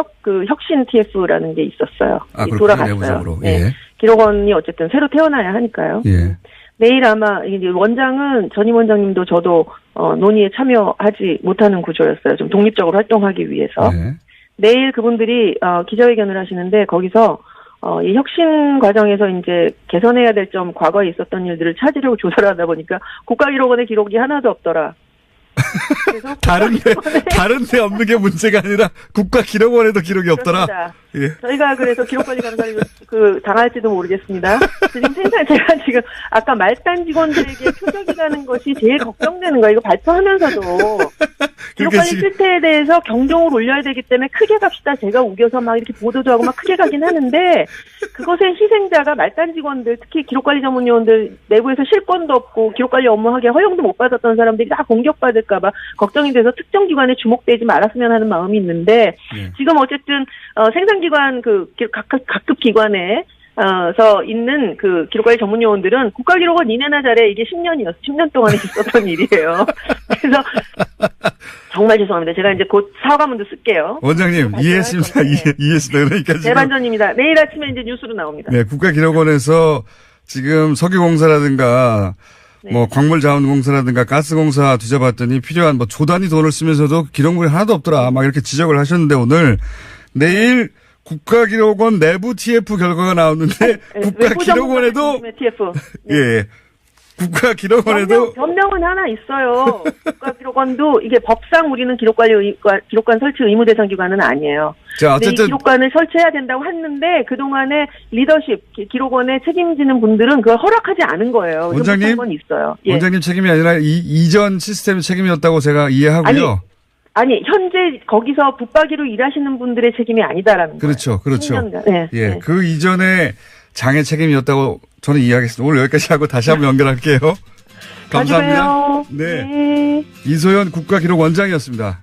혁신 TF라는 게 있었어요. 아, 그렇군요. 돌아갔어요. 내부적으로. 네. 예. 기록원이 어쨌든 새로 태어나야 하니까요. 예. 내일 아마 이제 원장은 전임 원장님도 저도 논의에 참여하지 못하는 구조였어요. 좀 독립적으로 활동하기 위해서. 예. 내일 그분들이 기자회견을 하시는데 거기서 이 혁신 과정에서 이제 개선해야 될 점 과거에 있었던 일들을 찾으려고 조사를 하다 보니까 국가기록원의 기록이 하나도 없더라. 그래서 다른데 없는 게 문제가 아니라 국가기록원에도 기록이 없더라. 그렇습니다. 예. 저희가 그래서 기록관리 감사를 당할지도 모르겠습니다. 지금 제가 지금 아까 말단 직원들에게 표적이 가는 것이 제일 걱정되는 거예요. 이거 발표하면서도 기록관리 지금- 실태에 대해서 경종을 울려야 되기 때문에 크게 갑시다. 제가 우겨서 막 이렇게 보도도 하고 막 크게 가긴 하는데 그것의 희생자가 말단 직원들, 특히 기록관리 전문요원들 내부에서 실권도 없고 기록관리 업무하게 허용도 못 받았던 사람들이 다 공격받을까봐 걱정이 돼서 특정 기관에 주목되지 말았으면 하는 마음이 있는데 예. 지금 어쨌든 생산기관 각급 기관에 서 있는 그 기록관리 전문 요원들은 국가기록원 니네나 잘해 이게 10년 동안에 있었던 일이에요. 그래서 정말 죄송합니다. 제가 이제 곧 사과문도 쓸게요. 원장님, 이해했습니다. 이해했습니다. 그러니까 지금. 대반전입니다. 내일 아침에 이제 뉴스로 나옵니다. 네, 국가기록원에서 지금 석유공사라든가 네. 뭐 광물자원공사라든가 가스공사 뒤져봤더니 필요한 뭐 조단위 돈을 쓰면서도 기록물이 하나도 없더라. 막 이렇게 지적을 하셨는데 오늘 내일 국가기록원 내부 TF 결과가 나오는데 국가기록원에도 TF. 예, 예. 국가기록원에도 변명은 하나 있어요. 국가기록원도 이게 법상 우리는 기록관 설치 의무 대상 기관은 아니에요. 자, 근데 이 어쨌든 기록관을 설치해야 된다고 했는데 그동안에 리더십, 기록원에 책임지는 분들은 그걸 허락하지 않은 거예요. 원장님? 건 있어요. 예. 원장님 책임이 아니라 이전 시스템의 책임이었다고 제가 이해하고요. 아니 현재 거기서 붙박이로 일하시는 분들의 책임이 아니다라는 그렇죠, 그렇죠. 10년간. 네, 예, 네. 그 이전에 장애 책임이었다고 저는 이해하겠습니다. 오늘 여기까지 하고 다시 한번 연결할게요. 감사합니다. 가져가요. 네. 네. 이소연 국가기록원장이었습니다.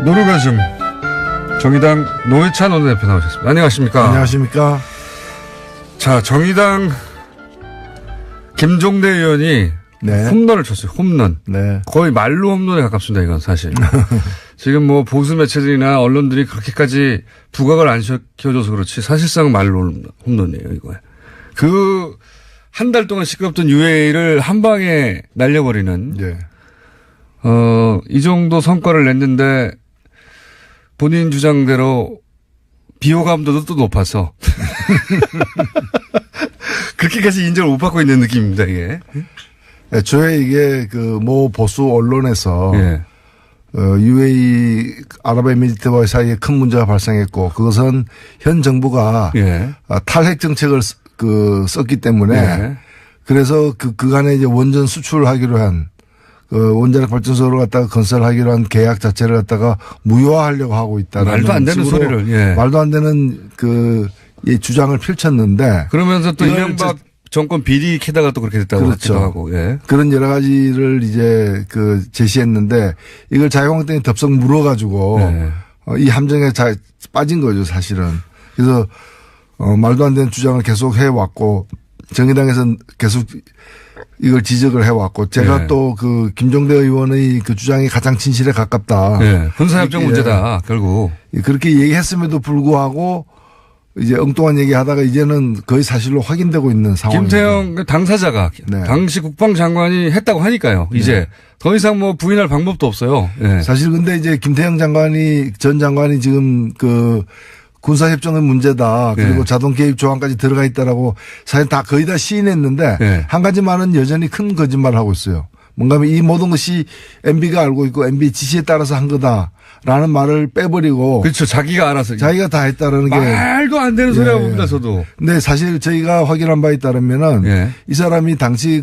노르가즘 정의당 노회찬 원내대표 나오셨습니다. 안녕하십니까? 안녕하십니까? 자, 정의당 김종대 의원이 네. 홈런을 쳤어요. 홈런. 네. 거의 말로 홈런에 가깝습니다. 이건 사실. 지금 뭐 보수 매체들이나 언론들이 그렇게까지 부각을 안 시켜줘서 그렇지 사실상 말로 홈런이에요. 이거. 그 한 달 동안 시끄럽던 UAE를 한 방에 날려버리는 예. 이 정도 성과를 냈는데 본인 주장대로 비호감도도 또 높아서 그렇게까지 인정을 못 받고 있는 느낌입니다, 이게. 애초에 이게 그 모 보수 언론에서 예. UAE 아랍에미리트와 사이에 큰 문제가 발생했고 그것은 현 정부가 예. 탈핵 정책을 썼기 때문에 예. 그래서 그간에 이제 원전 수출하기로 한 원자력 발전소를 갖다가 건설하기로 한 계약 자체를 갖다가 무효화하려고 하고 있다는 말도 안 되는 소리를. 예. 말도 안 되는 이 주장을 펼쳤는데 그러면서 또 이걸 이명박 정권 비리 캐다가 또 그렇게 됐다고 그렇죠. 하기도 하고. 예. 그런 여러 가지를 이제 제시했는데 이걸 자유한국당이 덥석 물어가지고 네. 이 함정에 빠진 거죠, 사실은. 그래서 말도 안 되는 주장을 계속 해왔고 정의당에서는 계속 이걸 지적을 해왔고 제가 네. 또 김종대 의원의 그 주장이 가장 진실에 가깝다. 예. 군사협정 문제다, 결국. 그렇게 얘기했음에도 불구하고 이제 엉뚱한 얘기하다가 이제는 거의 사실로 확인되고 있는 상황입니다. 김태형 당사자가 네. 당시 국방장관이 했다고 하니까요. 이제 더 이상 뭐 부인할 방법도 없어요. 예. 사실 근데 이제 김태형 전 장관이 지금 군사협정의 문제다. 그리고 네. 자동 개입 조항까지 들어가 있다라고 사실 다 거의 다 시인했는데 네. 한 가지만은 여전히 큰 거짓말을 하고 있어요. 뭔가 이 모든 것이 MB가 알고 있고 MB 지시에 따라서 한 거다라는 말을 빼버리고 그렇죠. 자기가 알아서. 자기가 다 했다라는 게. 말도 안 되는 소리라고 예. 봅니다, 저도. 근데 사실 저희가 확인한 바에 따르면은 예. 이 사람이 당시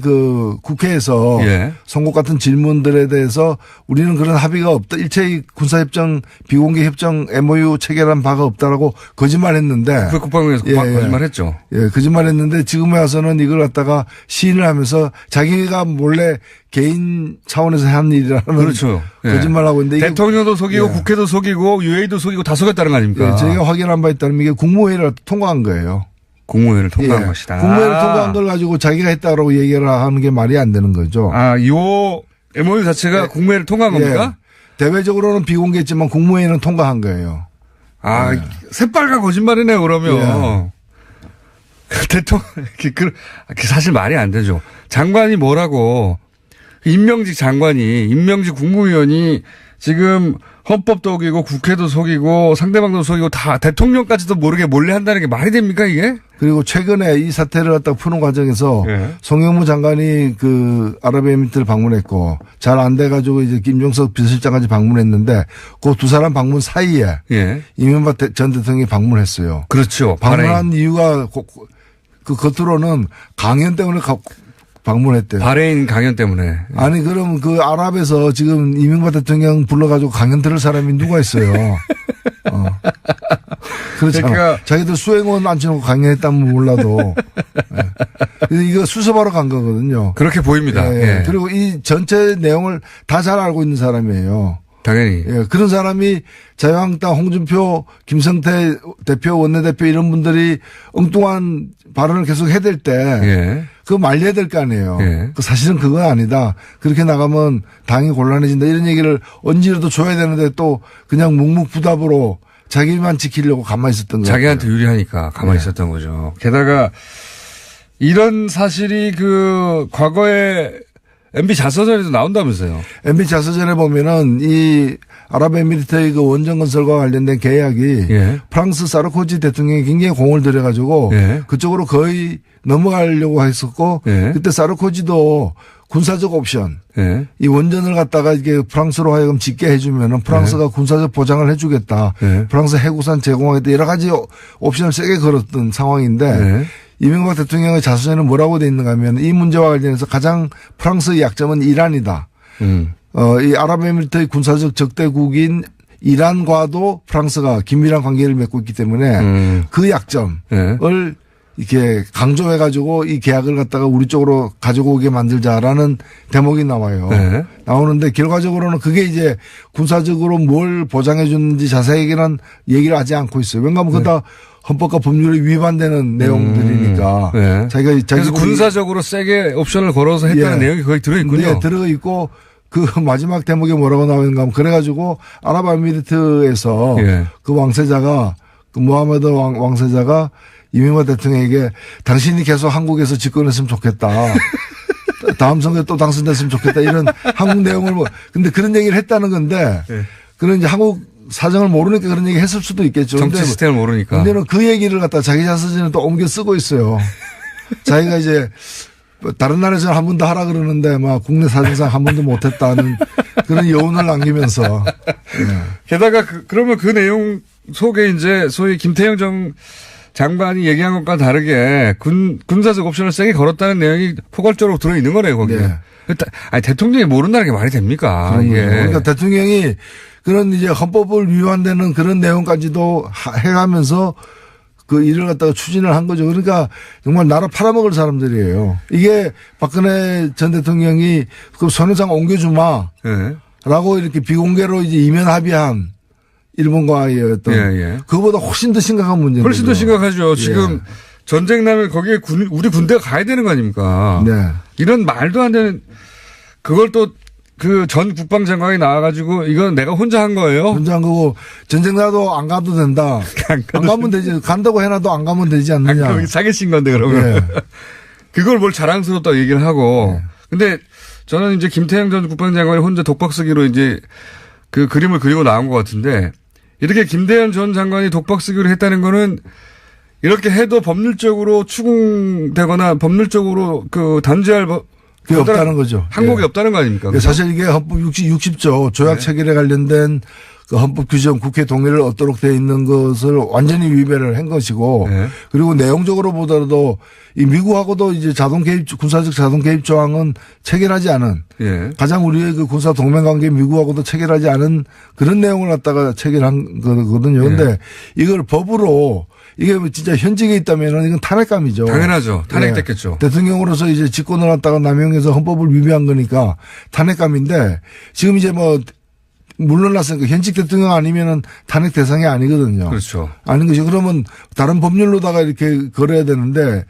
국회에서 예. 선거 같은 질문들에 대해서 우리는 그런 합의가 없다. 일체의 군사협정 비공개 협정 MOU 체결한 바가 없다라고 거짓말했는데. 그 국방부에서 거짓말했죠. 예, 거짓말했는데 지금에 와서는 이걸 갖다가 시인을 하면서 자기가 몰래 개인 차원에서 한 일이라는 그렇죠. 예. 거짓말하고 있는데 대통령도 속이고 예. 국회도 속이고 UAE도 속이고 다 속였다는 거 아닙니까? 예, 저희가 확인한 바에 따르면 이게 국무회의를 통과한 거예요. 국무회의를 통과한 예. 것이다. 국무회의를 통과한 걸 가지고 자기가 했다라고 얘기를 하는 게 말이 안 되는 거죠. 요 MOU 자체가 예. 국무회의를 통과한 겁니까? 예. 대외적으로는 비공개했지만 국무회의는 통과한 거예요. 새빨간 거짓말이네요, 그러면. 대통령, 사실 말이 안 되죠. 장관이 뭐라고, 임명직 장관이, 임명직 국무위원이 지금 헌법도 속이고 국회도 속이고 상대방도 속이고 다 대통령까지도 모르게 몰래 한다는 게 말이 됩니까, 이게? 그리고 최근에 이 사태를 갖다 푸는 과정에서 예. 송영무 장관이 아랍에미리트를 방문했고 잘 안 돼가지고 이제 김종석 비서실장까지 방문했는데 그 두 사람 방문 사이에 예. 이명박 전 대통령이 방문했어요. 그렇죠. 방문한 이유가 겉으로는 강연 때문에 방문했대요. 바레인 강연 때문에. 아니 그럼 아랍에서 지금 이명박 대통령 불러가지고 강연 들을 사람이 누가 있어요? 그렇잖아. 그러니까 자기들 수행원 앉혀놓고 강연했다면 몰라도. 예. 이거 수습하러 간 거거든요. 그렇게 보입니다. 예. 예. 그리고 이 전체 내용을 다 잘 알고 있는 사람이에요. 당연히. 예. 그런 사람이 자유한국당 홍준표, 김성태 대표, 원내대표 이런 분들이 엉뚱한 발언을 계속 해댈 때 예. 그거 말려야 될 거 아니에요. 예. 사실은 그건 아니다. 그렇게 나가면 당이 곤란해진다. 이런 얘기를 언제라도 줘야 되는데 또 그냥 묵묵부답으로 자기만 지키려고 가만히 있었던 거예요. 자기한테 유리하니까 가만히 있었던 거죠. 게다가 이런 사실이 과거에 MB 자서전에도 나온다면서요. MB 자서전에 보면은 이 아랍에미리트의 원전 건설과 관련된 계약이 예. 프랑스 사르코지 대통령이 굉장히 공을 들여가지고 예. 그쪽으로 거의 넘어가려고 했었고 예. 그때 사르코지도 군사적 옵션 예. 이 원전을 갖다가 이게 프랑스로 하여금 짓게 해주면은 프랑스가 군사적 보장을 해주겠다. 예. 프랑스 해구산 제공하겠다. 여러 가지 옵션을 세게 걸었던 상황인데 예. 이명박 대통령의 자서전에 뭐라고 돼 있는가 하면 이 문제와 관련해서 가장 프랑스의 약점은 이란이다. 이 아랍에미리트의 군사적 적대국인 이란과도 프랑스가 긴밀한 관계를 맺고 있기 때문에 그 약점을 예. 이렇게 강조해가지고 이 계약을 갖다가 우리 쪽으로 가지고 오게 만들자라는 대목이 나와요. 네. 나오는데 결과적으로는 그게 이제 군사적으로 뭘 보장해 주는지 자세하게는 얘기를 하지 않고 있어요. 왜냐하면 그거 다 헌법과 법률에 위반되는 내용들이니까. 네. 그래서 자기 군사적으로 세게 옵션을 걸어서 했다는 예. 내용이 거기 들어있군요. 네, 들어가 있고 마지막 대목에 뭐라고 나오는가 하면 그래가지고 아랍에미리트에서 예. 그 왕세자가 모하메드 왕세자가 이명박 대통령에게 당신이 계속 한국에서 집권했으면 좋겠다. 다음 선거에 또 당선됐으면 좋겠다. 이런 한국 내용을 근데 그런 얘기를 했다는 건데 그런 이제 한국 사정을 모르니까 그런 얘기 했을 수도 있겠죠. 정치 시스템을 모르니까. 근데는 그 얘기를 갖다 자기 자서전에 또 옮겨 쓰고 있어요. 자기가 이제 다른 나라에서는 한 번도 하라 그러는데 막 국내 사정상 한 번도 못했다는 그런 여운을 남기면서. 게다가 그러면 그 내용 속에 이제 소위 김태형 장관이 얘기한 것과 다르게 군사적 옵션을 세게 걸었다는 내용이 포괄적으로 들어있는 거네요, 거기에. 네. 아니, 대통령이 모른다는 게 말이 됩니까? 이게. 그러니까 대통령이 그런 이제 헌법을 위반되는 그런 내용까지도 해가면서 그 일을 갖다가 추진을 한 거죠. 그러니까 정말 나라 팔아먹을 사람들이에요. 이게 박근혜 전 대통령이 그 선회장 옮겨주마. 네. 라고 이렇게 비공개로 이제 이면 합의한 일본과의 어떤 그거보다 훨씬 더 심각한 문제입니다. 훨씬 더 심각하죠. 지금 전쟁 나면 거기에 우리 군대가 가야 되는 거 아닙니까? 네. 이런 말도 안 되는 그걸 또 그 전 국방장관이 나와가지고 이건 내가 혼자 한 거예요. 혼자 한 거고 전쟁 나도 안 가도 된다. 안 가면 되지. 간다고 해놔도 안 가면 되지 않느냐. 그럼 사기친 건데 그러면. 그걸 뭘 자랑스럽다고 얘기를 하고. 근데 저는 이제 김태형 전 국방장관이 혼자 독박 쓰기로 이제 그 그림을 그리고 나온 것 같은데 이렇게 김대현 전 장관이 독박 쓰기로 했다는 거는 이렇게 해도 법률적으로 추궁되거나 법률적으로 그 단죄할 그게 없다는 거죠. 항목이 없다는 거 아닙니까? 그렇죠? 사실 이게 헌법 60조 조약 체결에 관련된 그 헌법 규정 국회 동의를 얻도록 되어 있는 것을 완전히 위배를 한 것이고 그리고 내용적으로 보더라도 이 미국하고도 이제 군사적 자동 개입 조항은 체결하지 않은 가장 우리의 그 군사 동맹 관계 미국하고도 체결하지 않은 그런 내용을 갖다가 체결한 거거든요. 그런데 이걸 법으로 이게 진짜 현직에 있다면은 이건 탄핵감이죠. 당연하죠. 탄핵됐겠죠. 대통령으로서 이제 직권을 갖다가 남용해서 헌법을 위배한 거니까 탄핵감인데 지금 이제 뭐 물러났으니까 현직 대통령 아니면은 탄핵 대상이 아니거든요. 그렇죠. 아닌 것이 그러면 다른 법률로다가 이렇게 걸어야 되는데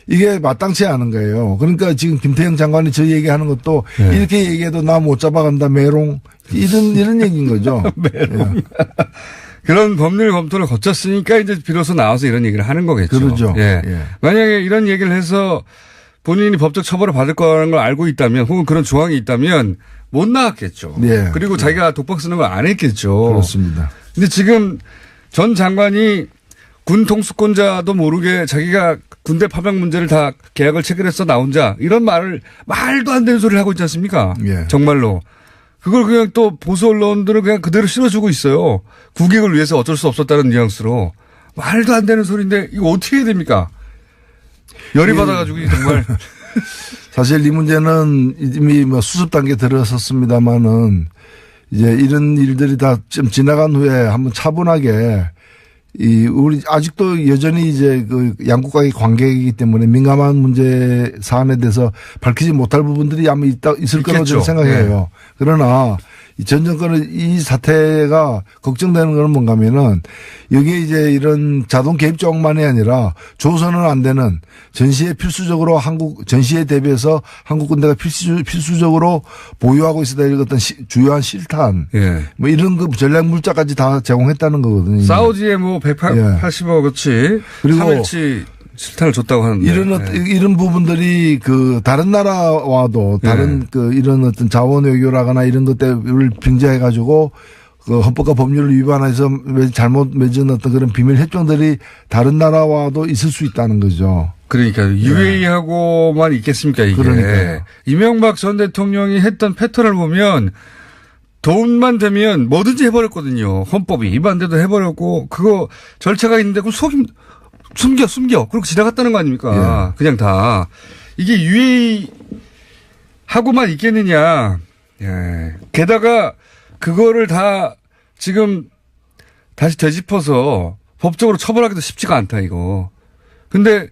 이게 마땅치 않은 거예요. 그러니까 지금 김태형 장관이 저 얘기하는 것도 이렇게 얘기해도 나 못 잡아간다 메롱 이런 얘기인 거죠. 메롱. 그런 법률 검토를 거쳤으니까 이제 비로소 나와서 이런 얘기를 하는 거겠죠. 그렇죠. 만약에 이런 얘기를 해서 본인이 법적 처벌을 받을 거라는 걸 알고 있다면 혹은 그런 조항이 있다면 못 나왔겠죠. 그리고 자기가 독박 쓰는 걸 안 했겠죠. 그렇습니다. 근데 지금 전 장관이 군 통수권자도 모르게 자기가 군대 파병 문제를 다 계약을 체결해서 나 혼자 이런 말도 안 되는 소리를 하고 있지 않습니까? 정말로. 그걸 그냥 또 보수 언론들은 그냥 그대로 실어주고 있어요. 국익을 위해서 어쩔 수 없었다는 뉘앙스로. 말도 안 되는 소리인데 이거 어떻게 해야 됩니까? 열이 받아가지고 정말. 사실 이 문제는 이미 뭐 수습 단계에 들어섰습니다만은 이제 이런 일들이 다 좀 지나간 후에 한번 차분하게 우리 아직도 여전히 이제 그 양국 간의 관계이기 때문에 민감한 문제 사안에 대해서 밝히지 못할 부분들이 아마 있을 거라고 저는 생각해요. 그러나 전 정권의 이 사태가 걱정되는 건 뭔가 하면은 여기에 이제 이런 자동 개입 조항만이 아니라 조선은 안 되는 전시에 필수적으로 전시에 대비해서 한국 군대가 필수적으로 보유하고 있어야 될 어떤 주요한 실탄 뭐 이런 그 전략 물자까지 다 제공했다는 거거든요. 사우디에 뭐 180억어치 그리고 3일치 실탄을 줬다고 하는데 이런 부분들이 그 다른 나라와도 다른 그 이런 어떤 자원 외교라거나 이런 것들을 빙자해 가지고 그 헌법과 법률을 위반해서 잘못 맺은 어떤 그런 비밀 협정들이 다른 나라와도 있을 수 있다는 거죠. 그러니까 UAE하고만 있겠습니까 이게. 그러니까요. 이명박 전 대통령이 했던 패턴을 보면 돈만 되면 뭐든지 해버렸거든요. 헌법이 위반돼도 해버렸고 그거 절차가 있는데 그럼 숨겨. 그렇게 지나갔다는 거 아닙니까? 그냥 다. 이게 UAE하고만 있겠느냐. 게다가 그거를 다 지금 다시 되짚어서 법적으로 처벌하기도 쉽지가 않다, 이거. 근데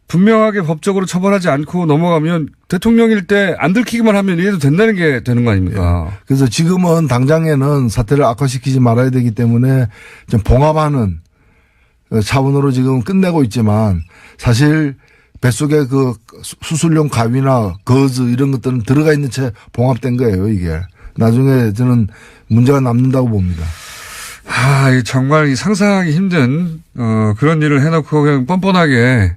분명하게 법적으로 처벌하지 않고 넘어가면 대통령일 때 안 들키기만 하면 이래도 된다는 게 되는 거 아닙니까? 그래서 지금은 당장에는 사태를 악화시키지 말아야 되기 때문에 좀 봉합하는 차원으로 지금 끝내고 있지만 사실 뱃속에 그 수술용 가위나 거즈 이런 것들은 들어가 있는 채 봉합된 거예요, 이게. 나중에 저는 문제가 남는다고 봅니다. 정말 상상하기 힘든, 그런 일을 해놓고 그냥 뻔뻔하게,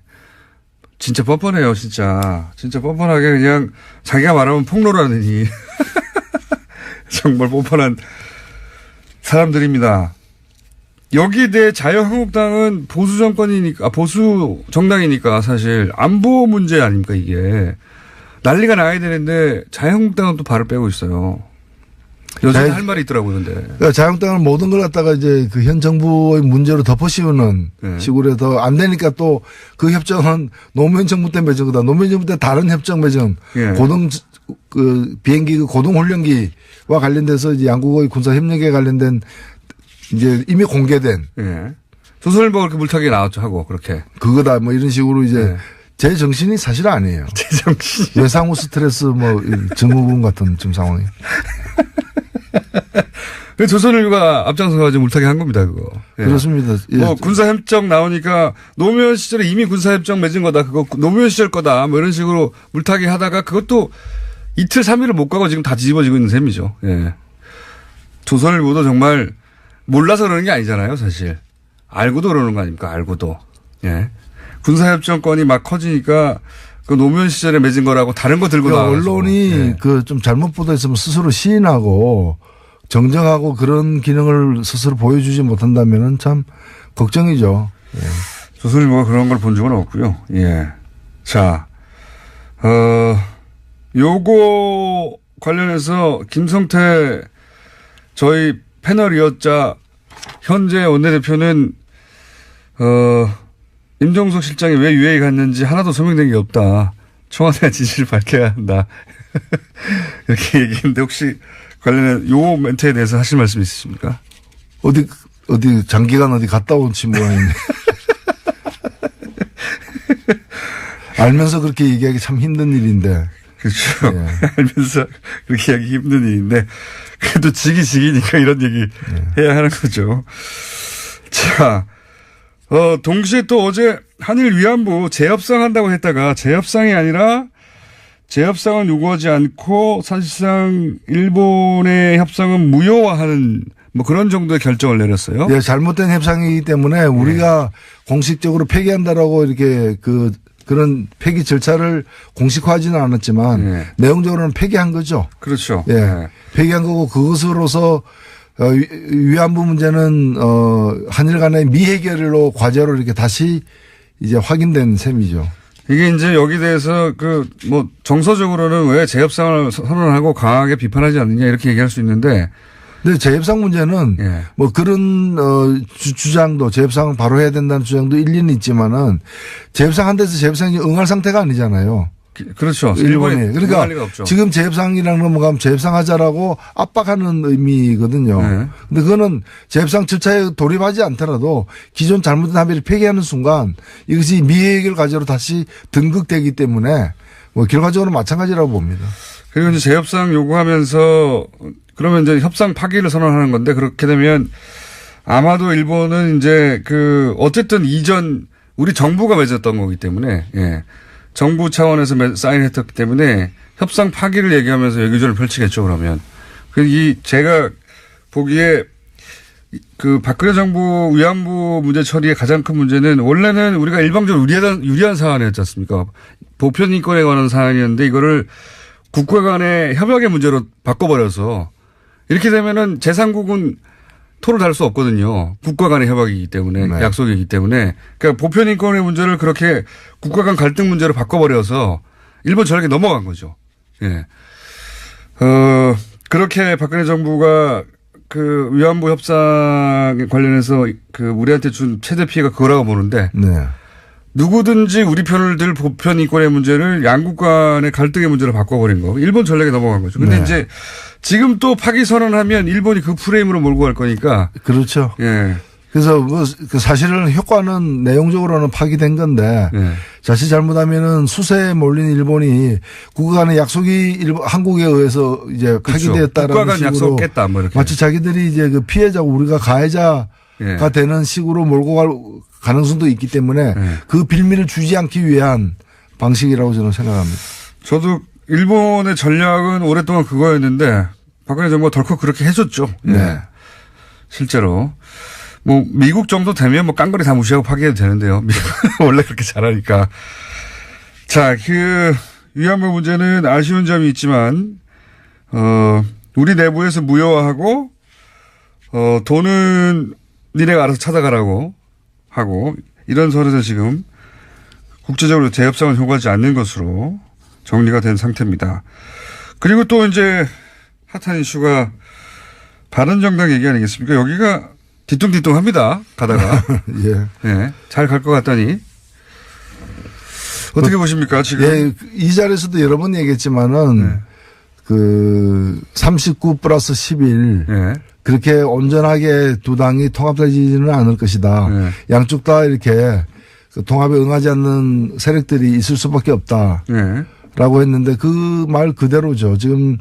진짜 뻔뻔해요, 진짜. 진짜 뻔뻔하게 그냥 자기가 말하면 폭로라느니. 정말 뻔뻔한 사람들입니다. 여기에 대해 자유한국당은 보수 정권이니까, 보수 정당이니까 사실 안보 문제 아닙니까, 이게. 난리가 나야 되는데 자유한국당은 또 발을 빼고 있어요. 여전히 할 말이 있더라고요, 근데. 그러니까 자유한국당은 모든 걸 갖다가 이제 그 현 정부의 문제로 덮어씌우는 네. 식으로 해서 안 되니까 또 그 협정은 노무현 정부 때 맺은 거다. 노무현 정부 때 다른 협정 맺은 예. 그 비행기 그 고동훈련기와 관련돼서 이제 양국의 군사협력에 관련된 이제 이미 공개된 예. 조선일보가 그렇게 물타기에 나왔죠, 하고, 그렇게. 그거다 뭐 이런 식으로 이제 네. 제 정신이 사실 아니에요. 제정신. 외상후 스트레스 뭐 증후군 같은 좀 상황이. 조선일보가 앞장서가지고 물타기 한 겁니다, 그거. 예. 그렇습니다. 예. 뭐 군사협정 나오니까 노무현 시절에 이미 군사협정 맺은 거다. 그거 노무현 시절 거다. 뭐 이런 식으로 물타기 하다가 그것도 이틀 3일을 못 가고 지금 다 뒤집어지고 있는 셈이죠. 예. 조선일보도 정말 몰라서 그러는 게 아니잖아요, 사실. 알고도 그러는 거 아닙니까? 알고도. 예. 군사협정권이 막 커지니까 그 노무현 시절에 맺은 거라고 다른 거 들고 나와서 언론이 예. 그 좀 잘못 보도했으면 스스로 시인하고 정정하고 그런 기능을 스스로 보여주지 못한다면은 참 걱정이죠. 예. 조선일보가 그런 걸 본 적은 없고요. 예. 자, 요거 관련해서 김성태 저희 패널이었자 현재 원내대표는 임종석 실장이 왜 UAE 갔는지 하나도 소명된 게 없다. 청와대가 진실을 밝혀야 한다. 이렇게 얘기했는데 혹시 관련해 요 멘트에 대해서 하실 말씀 있으십니까? 어디 장기간 어디 갔다 온 친구가 있네. 알면서 그렇게 얘기하기 참 힘든 일인데. 그렇죠. 예. 알면서 그렇게 하기 힘든 일인데 그래도 지기니까 이런 얘기 해야 하는 거죠. 자, 동시에 또 어제 한일 위안부 재협상 한다고 했다가 재협상이 아니라 재협상은 요구하지 않고 사실상 일본의 협상은 무효화하는 뭐 그런 정도의 결정을 내렸어요. 예, 잘못된 협상이기 때문에 우리가 공식적으로 폐기한다라고 이렇게 그런 폐기 절차를 공식화하지는 않았지만 내용적으로는 폐기한 거죠. 그렇죠. 예. 폐기한 거고 그것으로서 위안부 문제는 한일 간의 미해결로 과제로 이렇게 다시 이제 확인된 셈이죠. 이게 이제 여기 대해서 뭐 정서적으로는 왜 재협상을 선언하고 강하게 비판하지 않느냐 이렇게 얘기할 수 있는데 근데 재협상 문제는 뭐 그런 주장도 재협상을 바로 해야 된다는 주장도 일리는 있지만은 재협상 한 데서 재협상이 응할 상태가 아니잖아요. 그렇죠. 일본이. 그러니까 지금 재협상이랑 넘어가면 재협상하자라고 압박하는 의미거든요. 근데 그거는 재협상 절차에 돌입하지 않더라도 기존 잘못된 합의를 폐기하는 순간 이것이 미해결 과제로 다시 등극되기 때문에 뭐 결과적으로 마찬가지라고 봅니다. 그리고 이제 재협상 요구하면서 그러면 이제 협상 파기를 선언하는 건데 그렇게 되면 아마도 일본은 이제 어쨌든 이전 우리 정부가 맺었던 거기 때문에 정부 차원에서 사인했기 때문에 협상 파기를 얘기하면서 외교전을 펼치겠죠, 그러면. 제가 보기에 박근혜 정부 위안부 문제 처리의 가장 큰 문제는 원래는 우리가 일방적으로 유리한 사안이었지 않습니까? 보편 인권에 관한 사안이었는데 이거를 국가 간의 협약의 문제로 바꿔버려서 이렇게 되면은 제3국은 토를 달 수 없거든요. 국가 간의 협약이기 때문에, 약속이기 때문에. 그러니까 보편 인권의 문제를 그렇게 국가 간 갈등 문제로 바꿔버려서 일본 전략에 넘어간 거죠. 예. 그렇게 박근혜 정부가 위안부 협상에 관련해서 우리한테 준 최대 피해가 그거라고 보는데. 누구든지 우리 편을 들 보편 인권의 문제를 양국 간의 갈등의 문제로 바꿔버린 거. 일본 전략에 넘어간 거죠. 근데 이제 지금 또 파기 선언하면 일본이 그 프레임으로 몰고 갈 거니까. 그렇죠. 예. 그래서 뭐 사실은 효과는 내용적으로는 파기된 건데 자칫 잘못하면은 수세에 몰린 일본이 국가 간의 약속이 한국에 의해서 이제 파기되었다라는 국가 간 식으로 약속 깼다 뭐 이렇게. 마치 자기들이 이제 피해자고 우리가 가해자가 되는 식으로 몰고 갈 가능성도 있기 때문에 그 빌미를 주지 않기 위한 방식이라고 저는 생각합니다. 저도 일본의 전략은 오랫동안 그거였는데 박근혜 정부가 덜컥 그렇게 해줬죠. 실제로. 뭐, 미국 정도 되면 뭐 깡그리 다 무시하고 파기해도 되는데요. 미국은 원래 그렇게 잘하니까. 자, 위안부 문제는 아쉬운 점이 있지만, 우리 내부에서 무효화하고, 돈은 니네가 알아서 찾아가라고 하고, 이런 선에서 지금 국제적으로 재협상을 요구하지 않는 것으로 정리가 된 상태입니다. 그리고 또 이제 핫한 이슈가 바른정당 얘기 아니겠습니까? 여기가 뒤뚱뒤뚱합니다. 가다가. 예. 네, 잘 갈 것 같다니. 어떻게 보십니까, 지금? 예, 이 자리에서도 여러 번 얘기했지만은, 네. 39 플러스 11. 네. 그렇게 온전하게 두 당이 통합되지는 않을 것이다. 네. 양쪽 다 이렇게 그 통합에 응하지 않는 세력들이 있을 수밖에 없다. 네. 라고 했는데 그 말 그대로죠. 지금,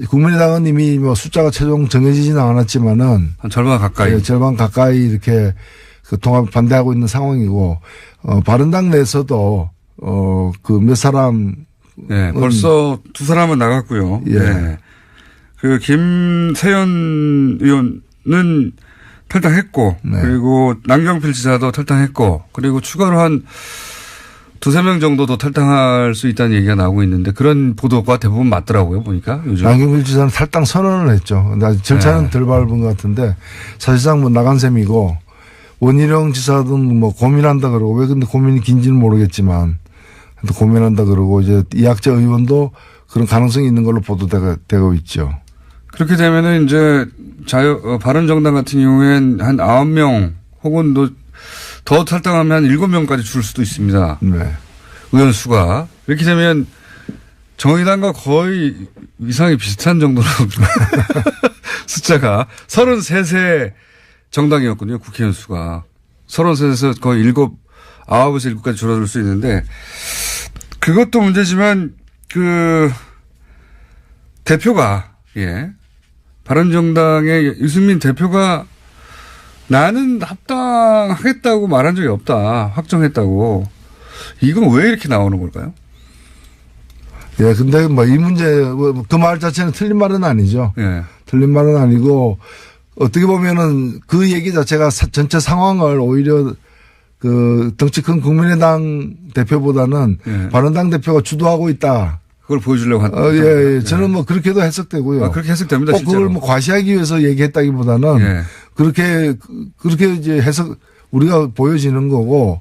국민의당은 이미 뭐 숫자가 최종 정해지지는 않았지만은. 한 절반 가까이. 예, 절반 가까이 이렇게 그 통합 반대하고 있는 상황이고, 바른당 내에서도, 몇 사람. 네, 벌써 두 사람은 나갔고요. 예. 네. 김세연 의원은 탈당했고, 네. 그리고 남경필 지사도 탈당했고, 그리고 추가로 한 두세 명 정도도 탈당할 수 있다는 얘기가 나오고 있는데 그런 보도가 대부분 맞더라고요, 보니까 요즘. 남경필 지사는 탈당 선언을 했죠. 근데 절차는 네. 덜 밟은 것 같은데 사실상 뭐 나간 셈이고 원희룡 지사도 뭐 고민한다 그러고 왜 근데 고민이 긴지는 모르겠지만 또 고민한다 그러고 이제 이학재 의원도 그런 가능성이 있는 걸로 보도되고 있죠. 그렇게 되면은 이제 바른정당 같은 경우엔 한 9명 혹은 더 탈당하면 한 7명까지 줄 수도 있습니다. 네. 의원 수가. 이렇게 되면 정의당과 거의 이상이 비슷한 정도로 숫자가 33세 정당이었군요. 국회의원 수가. 33에서 거의 9에서 7까지 줄어들 수 있는데 그것도 문제지만 대표가 바른정당의 유승민 대표가 나는 합당하겠다고 말한 적이 없다. 확정했다고. 이건 왜 이렇게 나오는 걸까요? 예, 근데 뭐 이 문제, 그 말 자체는 틀린 말은 아니죠. 예. 틀린 말은 아니고 어떻게 보면은 그 얘기 자체가 전체 상황을 오히려 덩치 큰 국민의당 대표보다는 예. 바른당 대표가 주도하고 있다. 그걸 보여주려고 한. 예. 저는 뭐 그렇게도 해석되고요. 그렇게 해석됩니다. 꼭 실제로. 그걸 뭐 과시하기 위해서 얘기했다기보다는 예. 그렇게 이제 해석 우리가 보여지는 거고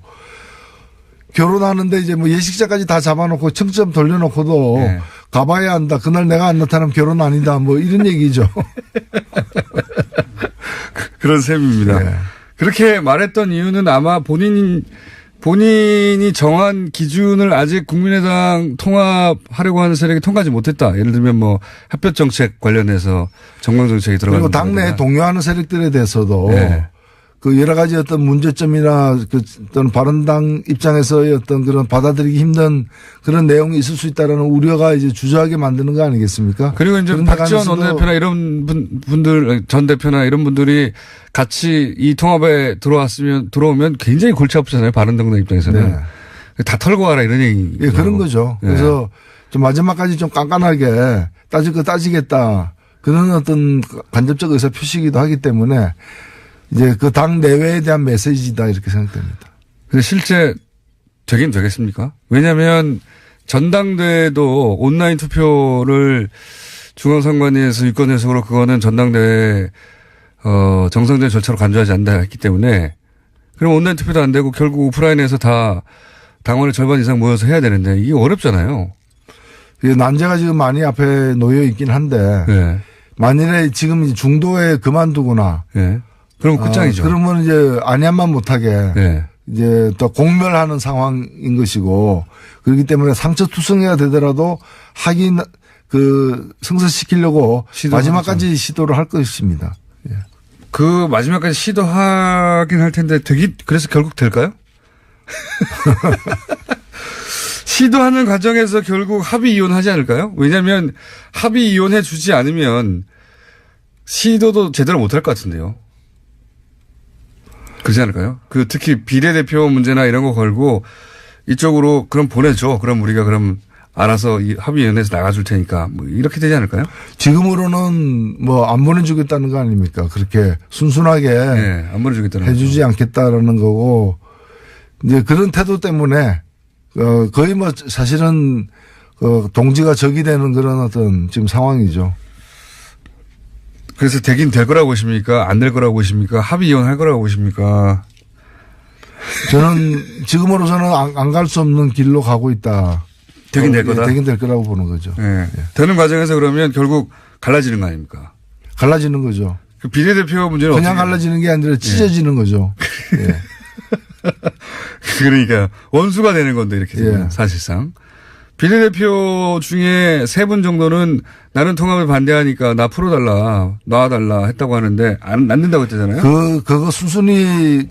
결혼하는데 이제 뭐 예식자까지 다 잡아놓고 청점 돌려놓고도 예. 가봐야 한다. 그날 내가 안 나타나면 결혼 아니다. 뭐 이런 얘기죠. 그런 셈입니다. 예. 그렇게 말했던 이유는 아마 본인이 정한 기준을 아직 국민의당 통합하려고 하는 세력이 통과하지 못했다. 예를 들면 뭐 햇볕 정책 관련해서 정강 정책이 들어가는 그리고 당내에 동요하는 세력들에 대해서도 네. 그 여러 가지 어떤 문제점이나 어떤 바른당 입장에서의 어떤 그런 받아들이기 힘든 그런 내용이 있을 수 있다라는 우려가 이제 주저하게 만드는 거 아니겠습니까? 그리고 이제 박지원 원내대표나 이런 분들, 전 대표나 이런 분들이 같이 이 통합에 들어오면 굉장히 골치 아프잖아요. 바른정당 입장에서는. 네. 다 털고 와라 이런 얘기. 예, 그런 거죠. 네. 그래서 좀 마지막까지 좀 깐깐하게 따질 거 따지겠다. 그런 어떤 간접적 의사 표시이기도 하기 때문에 이제 그 당 내외에 대한 메시지다 이렇게 생각됩니다. 근데 실제 되긴 되겠습니까? 왜냐하면 전당대회도 온라인 투표를 중앙선관위에서 유권 해석으로 그거는 전당대회 정상적인 절차로 간주하지 않는다 했기 때문에 그럼 온라인 투표도 안 되고 결국 오프라인에서 다 당원의 절반 이상 모여서 해야 되는데 이게 어렵잖아요. 난제가 지금 많이 앞에 놓여 있긴 한데 네. 만일에 지금 중도에 그만두거나 네. 그럼 끝장이죠. 그러면 이제 안양만 못하게 네. 이제 또 공멸하는 상황인 것이고 그렇기 때문에 상처투성이가 되더라도 하긴 성사시키려고 마지막까지 시도를 할 것입니다. 예. 그 마지막까지 시도하긴 할 텐데 그래서 결국 될까요? 시도하는 과정에서 결국 합의 이혼하지 않을까요? 왜냐하면 합의 이혼해 주지 않으면 시도도 제대로 못할 것 같은데요. 그렇지 않을까요? 특히 비례대표 문제나 이런 거 걸고 이쪽으로 그럼 보내줘. 그럼 우리가 그럼 알아서 이 합의위원회에서 나가줄 테니까 뭐 이렇게 되지 않을까요? 지금으로는 뭐 안 보내주겠다는 거 아닙니까? 그렇게 순순하게 네, 안 보내주겠다는 해주지 거죠. 않겠다라는 거고 이제 그런 태도 때문에 거의 뭐 사실은 동지가 적이 되는 그런 어떤 지금 상황이죠. 그래서 되긴 될 거라고 보십니까? 안 될 거라고 보십니까? 합의위원 할 거라고 보십니까? 저는 지금으로서는 안 갈 수 없는 길로 가고 있다. 되긴 될 거다. 되긴 될 거라고 보는 거죠. 네. 되는 과정에서 그러면 결국 갈라지는 거 아닙니까? 갈라지는 거죠. 그 비례대표 문제는 그냥 어떻게 갈라지는 게 아니라 찢어지는 거죠. 예. 그러니까 원수가 되는 건데 이렇게 되면 사실상. 비례대표 중에 3분 정도는 나는 통합에 반대하니까 나 풀어달라, 놔달라 했다고 하는데 안 된다고 했잖아요. 그거 순순히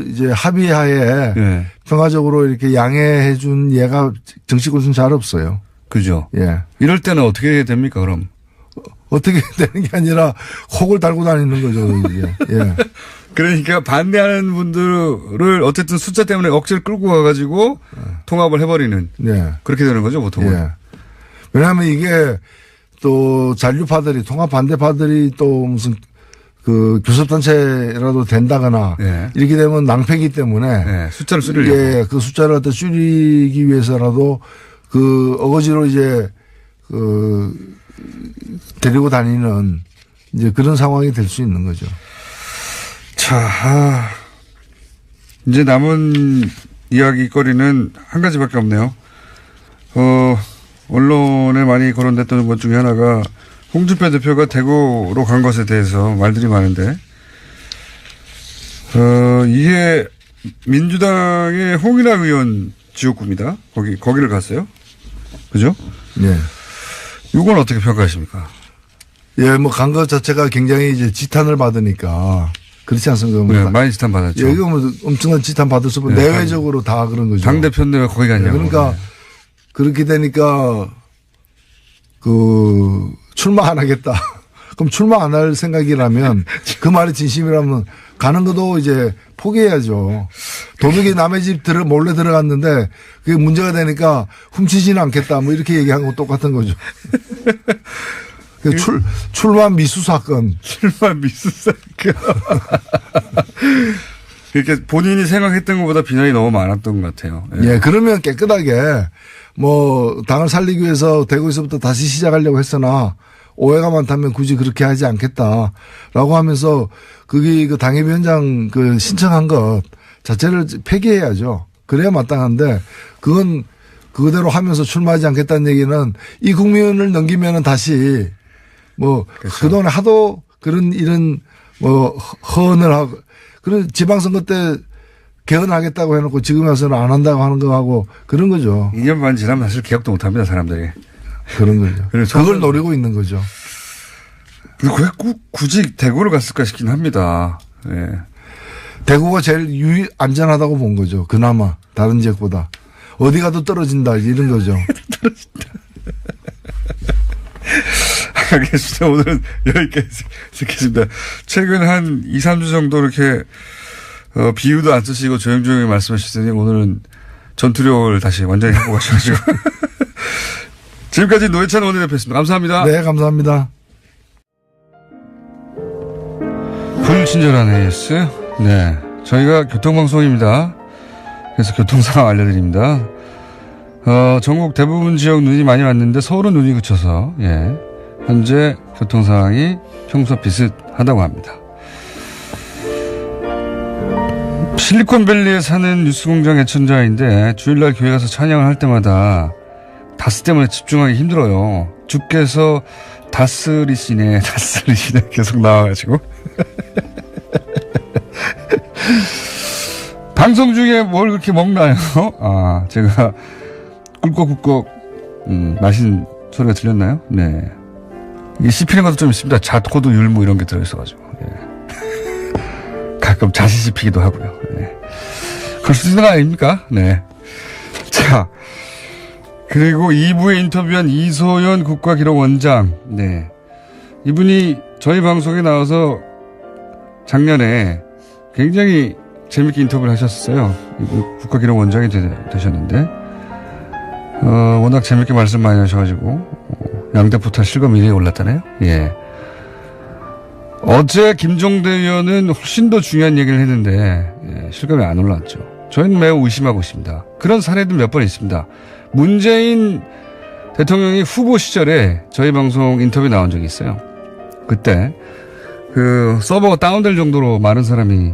이제 합의하에 예. 평화적으로 이렇게 양해해 준 예가 정치권은 잘 없어요. 그죠. 예. 이럴 때는 어떻게 됩니까, 그럼? 어떻게 되는 게 아니라 혹을 달고 다니는 거죠, 이제. 예. 그러니까 반대하는 분들을 어쨌든 숫자 때문에 억지로 끌고 가가지고 통합을 해버리는. 예. 그렇게 되는 거죠, 보통은. 예. 왜냐하면 이게 또 잔류파들이 통합 반대파들이 또 무슨 교섭단체라도 된다거나 예. 이렇게 되면 낭패기 때문에 예. 숫자를 줄이려고. 예. 그 숫자를 갖다 줄이기 위해서라도 어거지로 이제 데리고 다니는 이제 그런 상황이 될 수 있는 거죠. 자, 이제 남은 이야기거리는 한 가지밖에 없네요. 언론에 많이 거론됐던 것 중에 하나가 홍준표 대표가 대구로 간 것에 대해서 말들이 많은데, 이게 민주당의 홍일학 의원 지역구입니다. 거기를 갔어요. 그죠? 네. 이건 어떻게 평가하십니까? 예, 뭐 간 것 자체가 굉장히 이제 지탄을 받으니까 그렇지 않습니까? 네, 많이 지탄 받았죠. 예, 이거 뭐 엄청난 지탄 받을 수 없고 네, 내외적으로 다 그런 거죠. 당대표인데 왜 거기 갔냐고. 그러니까 그렇게 되니까 출마 안 하겠다. 그럼 출마 안 할 생각이라면 그 말이 진심이라면 가는 것도 이제 포기해야죠. 도둑이 남의 집 몰래 들어갔는데 그게 문제가 되니까 훔치지는 않겠다. 뭐 이렇게 얘기한 거 똑같은 거죠. 출마 미수 사건. 출마 미수 사건. 이렇게 본인이 생각했던 것보다 비난이 너무 많았던 것 같아요. 예, 그러면 깨끗하게 뭐 당을 살리기 위해서 대구에서부터 다시 시작하려고 했으나 오해가 많다면 굳이 그렇게 하지 않겠다라고 하면서 그게 당협위원장 신청한 것 자체를 폐기해야죠. 그래야 마땅한데 그건 그대로 하면서 출마하지 않겠다는 얘기는 이 국면을 넘기면은 다시 뭐 그렇죠. 그동안에 하도 이런 허언을 하고 그런 지방선거 때 개헌하겠다고 해놓고 지금 와서는 안 한다고 하는 거하고 그런 거죠. 2년 반 지나면 사실 기억도 못 합니다, 사람들이. 그런 거죠. 그걸 노리고 있는 거죠. 근데 왜 굳이 대구를 갔을까 싶긴 합니다. 예. 대구가 제일 안전하다고 본 거죠. 그나마 다른 지역보다. 어디 가도 떨어진다 이런 거죠. 떨어진다. 알겠습니다. 오늘은 여기까지 듣겠습니다. 최근 한 2, 3주 정도 이렇게 비유도 안 쓰시고 조용조용히 말씀하셨으니 오늘은 전투력을 다시 완전히 해보고 가셔가지고. 지금까지 노회찬 원내대표였습니다. 감사합니다. 네, 감사합니다. 불친절한 AS. 네. 저희가 교통방송입니다. 그래서 교통상황 알려드립니다. 전국 대부분 지역 눈이 많이 왔는데 서울은 눈이 그쳐서, 예. 현재 교통상황이 평소 비슷하다고 합니다. 실리콘밸리에 사는 뉴스공장 애청자인데 주일날 교회 가서 찬양을 할 때마다 다스 때문에 집중하기 힘들어요. 주께서 다스리시네 계속 나와가지고. 방송 중에 뭘 그렇게 먹나요? 아, 제가 꿀꺽꿀꺽 마신 소리가 들렸나요? 네. 이게 씹히는 것도 좀 있습니다. 잣호두 율무 이런 게 들어있어가지고. 예. 가끔 자시 씹히기도 하고요. 네. 그럴 수 있는 거 아닙니까? 네. 자. 그리고 2부에 인터뷰한 이소연 국가기록원장. 네. 이분이 저희 방송에 나와서 작년에 굉장히 재밌게 인터뷰를 하셨어요. 이분 국가기록원장이 되셨는데 워낙 재밌게 말씀 많이 하셔가지고, 양대 포탈 실검 1위에 올랐다네요. 예. 어제 김종대 의원은 훨씬 더 중요한 얘기를 했는데, 예, 실검에 안 올랐죠. 저희는 매우 의심하고 있습니다. 그런 사례도 몇 번 있습니다. 문재인 대통령이 후보 시절에 저희 방송 인터뷰 나온 적이 있어요. 그때 그 서버가 다운될 정도로 많은 사람이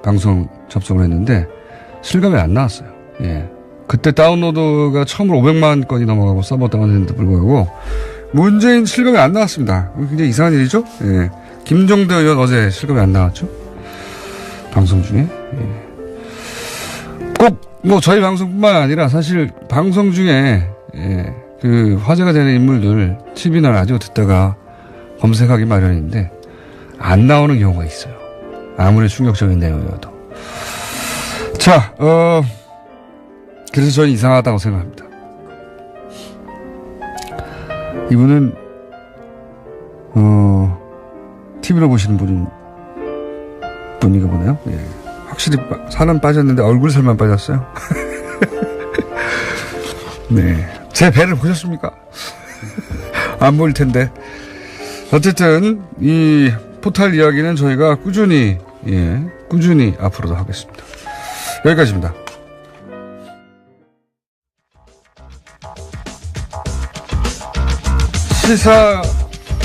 방송 접속을 했는데 실감이 안 나왔어요. 예. 그때 다운로드가 처음으로 500만 건이 넘어가고 서버 다운됐는데도 불구하고 문재인 실감이 안 나왔습니다. 굉장히 이상한 일이죠. 예. 김종대 의원 어제 실감이 안 나왔죠. 방송 중에. 예. 꼭 뭐 저희 방송뿐만 아니라 사실 방송 중에 예, 그 화제가 되는 인물들 TV나 라디오 듣다가 검색하기 마련인데 안 나오는 경우가 있어요. 아무리 충격적인 내용이어도. 자, 그래서 저는 이상하다고 생각합니다. 이분은 TV로 보시는 분인가 보네요. 예. 확실히 살은 빠졌는데 얼굴 살만 빠졌어요. 네. 제 배를 보셨습니까? 안 보일 텐데. 어쨌든, 이 포탈 이야기는 저희가 꾸준히 앞으로도 하겠습니다. 여기까지입니다. 시사,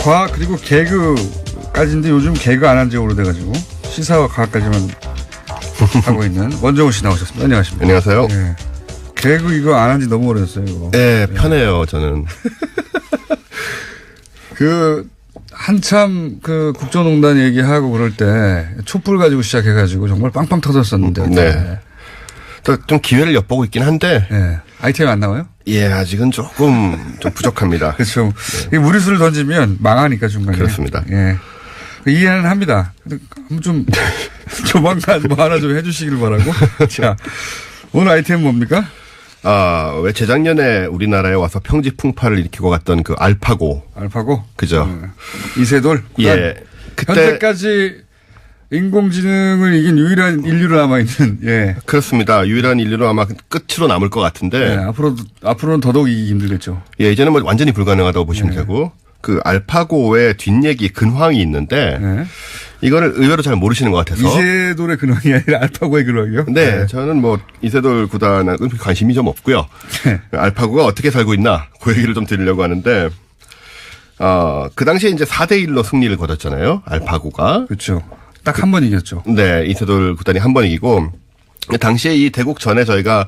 과학, 그리고 개그까지인데 요즘 개그 안 한 지 오래돼가지고 시사와 과학까지만 하고 있는 원정우 씨 나오셨습니다. 안녕하십니까. 안녕하세요. 네. 개그 이거 안 한 지 너무 오래됐어요, 이거. 네, 편해요, 저는. 한참 국정농단 얘기하고 그럴 때 촛불 가지고 시작해가지고 정말 빵빵 터졌었는데. 네. 또 좀 기회를 엿보고 있긴 한데. 네. 아이템이 안 나와요? 예, 아직은 조금 좀 부족합니다. 그렇죠. 네. 무리수를 던지면 망하니까 중간에. 그렇습니다. 예. 이해는 합니다. 한번 좀 조만간 뭐 하나 좀 해주시길 바라고. 자, 오늘 아이템은 뭡니까? 왜 재작년에 우리나라에 와서 평지 풍파를 일으키고 갔던 그 알파고. 알파고? 그죠. 이세돌? 예. 그때. 현재까지 인공지능을 이긴 유일한 인류로 남아있는, 예. 그렇습니다. 유일한 인류로 아마 끝으로 남을 것 같은데. 네, 앞으로는 더더욱 이기기 힘들겠죠. 예, 이제는 뭐 완전히 불가능하다고 보시면 되고. 그 알파고의 뒷얘기 근황이 있는데. 네. 이거를 의외로 잘 모르시는 것 같아서. 이세돌의 근황이 아니라 알파고의 근황이요? 네, 저는 뭐 이세돌 구단은 관심이 좀 없고요. 네. 알파고가 어떻게 살고 있나 그 얘기를 좀 드리려고 하는데 그 당시에 이제 4대1로 승리를 거뒀잖아요. 알파고가. 그렇죠. 딱 한 번 이겼죠. 네, 이세돌 구단이 한 번 이기고 당시에 이 대국 전에 저희가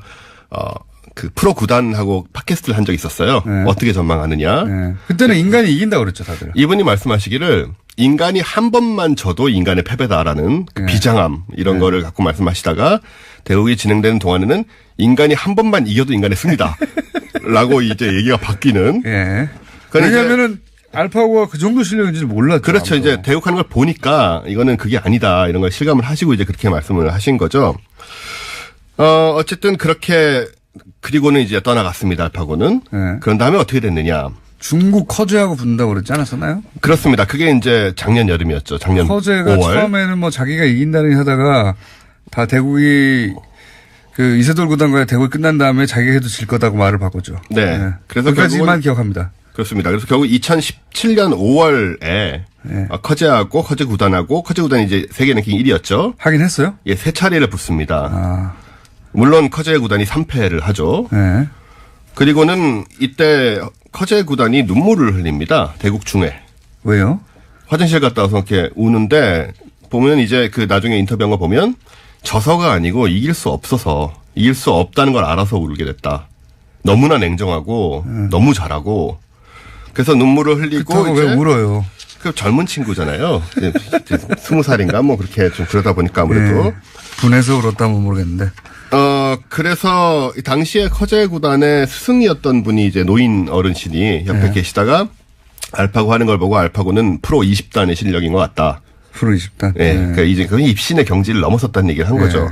그 프로 구단하고 팟캐스트를 한 적이 있었어요. 네. 어떻게 전망하느냐. 네. 그때는 인간이 이긴다고 그랬죠, 다들. 이분이 말씀하시기를 인간이 한 번만 져도 인간의 패배다라는 그 비장함 이런 거를 갖고 말씀하시다가 대국이 진행되는 동안에는 인간이 한 번만 이겨도 인간의 승리다. 라고 이제 얘기가 바뀌는. 예. 왜냐면은 알파고가 그 정도 실력인지 몰랐죠. 그렇죠. 아무도. 이제 대국하는 걸 보니까 이거는 그게 아니다. 이런 걸 실감을 하시고 이제 그렇게 말씀을 하신 거죠. 어쨌든 그렇게 그리고는 이제 떠나갔습니다. 알파고는. 네. 그런 다음에 어떻게 됐느냐. 중국 커제하고 붙는다고 그랬지 않았었나요? 그렇습니다. 그게 이제 작년 여름이었죠. 작년 커제가 5월. 처음에는 뭐 자기가 이긴다니 하다가 다 대국이 그 이세돌 구단과의 대국이 끝난 다음에 자기가 해도 질 거다고 말을 바꿨죠. 네. 네. 그래서 그까지만 기억합니다. 그렇습니다. 그래서 결국 2017년 5월에 커제하고 커제 구단하고 커제 구단이 이제 세계 랭킹 1위였죠. 하긴 했어요? 예, 세 차례를 붙습니다. 아. 물론 커제 구단이 3패를 하죠. 네. 그리고는 이때 커제 구단이 눈물을 흘립니다. 대국 중에. 왜요? 화장실 갔다 와서 이렇게 우는데 보면 이제 그 나중에 인터뷰한 거 보면 져서가 아니고 이길 수 없어서 이길 수 없다는 걸 알아서 울게 됐다. 너무나 냉정하고 너무 잘하고 그래서 눈물을 흘리고 그렇다고 왜 울어요? 그 젊은 친구잖아요. 20살인가 뭐 그렇게 좀 그러다 보니까 아무래도 네. 분해서 울었다면 모르겠는데. 그래서 당시에 커제 구단의 스승이었던 분이 이제 노인 어른신이 옆에 계시다가 알파고 하는 걸 보고 알파고는 프로 20단의 실력인 것 같다. 프로 20단. 네. 그러니까 이제 그 입신의 경지를 넘어섰다는 얘기를 한 거죠.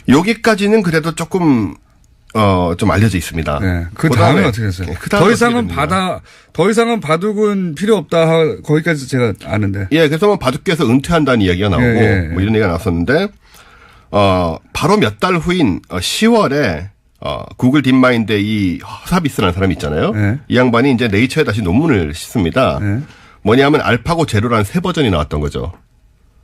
여기까지는 그래도 조금 좀 알려져 있습니다. 네. 그 다음에 어떻게 됐어요? 네, 그 다음에 더 이상은 바둑은 필요 없다. 거기까지 제가 아는데. 예, 그래서 뭐 바둑계에서 은퇴한다는 이야기가 나오고 뭐 이런 얘기가 나왔었는데 바로 몇 달 후인 10월에 구글 딥마인드의 이 허사비스라는 사람이 있잖아요. 네. 이 양반이 이제 네이처에 다시 논문을 씁니다. 네. 뭐냐면 알파고 제로라는 새 버전이 나왔던 거죠.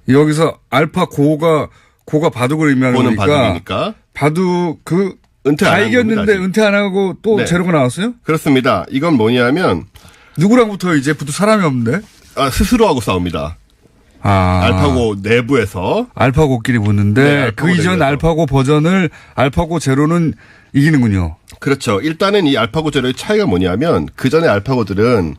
여기서 알파 고가 바둑을 의미하는 고는 거니까 바둑이니까. 바둑 은퇴 다 안 한 이겼는데 겁니다, 아직. 은퇴 안 하고 또 네. 제로가 나왔어요? 그렇습니다. 이건 뭐냐면 누구랑 붙어요? 이제 붙을 사람이 없는데? 스스로하고 싸웁니다. 알파고 내부에서. 알파고끼리 붙는데 네, 알파고 그 이전 내부에서. 알파고 버전을 알파고 제로는 이기는군요. 그렇죠. 일단은 이 알파고 제로의 차이가 뭐냐면 그 전에 알파고들은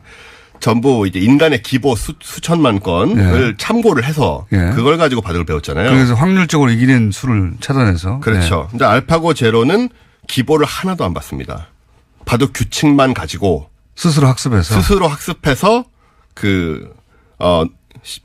전부 이제 인간의 기보 수천만 건을 참고를 해서 예. 그걸 가지고 바둑을 배웠잖아요. 그래서 확률적으로 이기는 수를 찾아내서. 그렇죠. 근데 알파고 제로는 기보를 하나도 안 받습니다. 바둑 규칙만 가지고 스스로 학습해서. 스스로 학습해서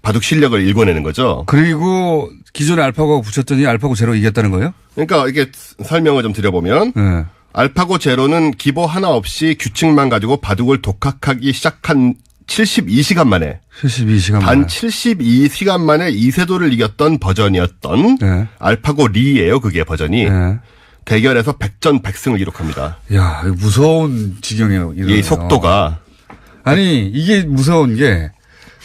바둑 실력을 읽어내는 거죠. 그리고 기존에 알파고가 붙였더니 알파고 제로 이겼다는 거예요? 그러니까 이게 설명을 좀 드려보면 네. 알파고 제로는 기보 하나 없이 규칙만 가지고 바둑을 독학하기 시작한 72시간 만에 72시간 단 만에. 72시간 만에 이세돌을 이겼던 버전이었던 네. 알파고 리예요. 그게 버전이. 네. 대결에서 100전 100승을 기록합니다. 야, 이거 무서운 지경이에요. 이 속도가. 아니, 이게 무서운 게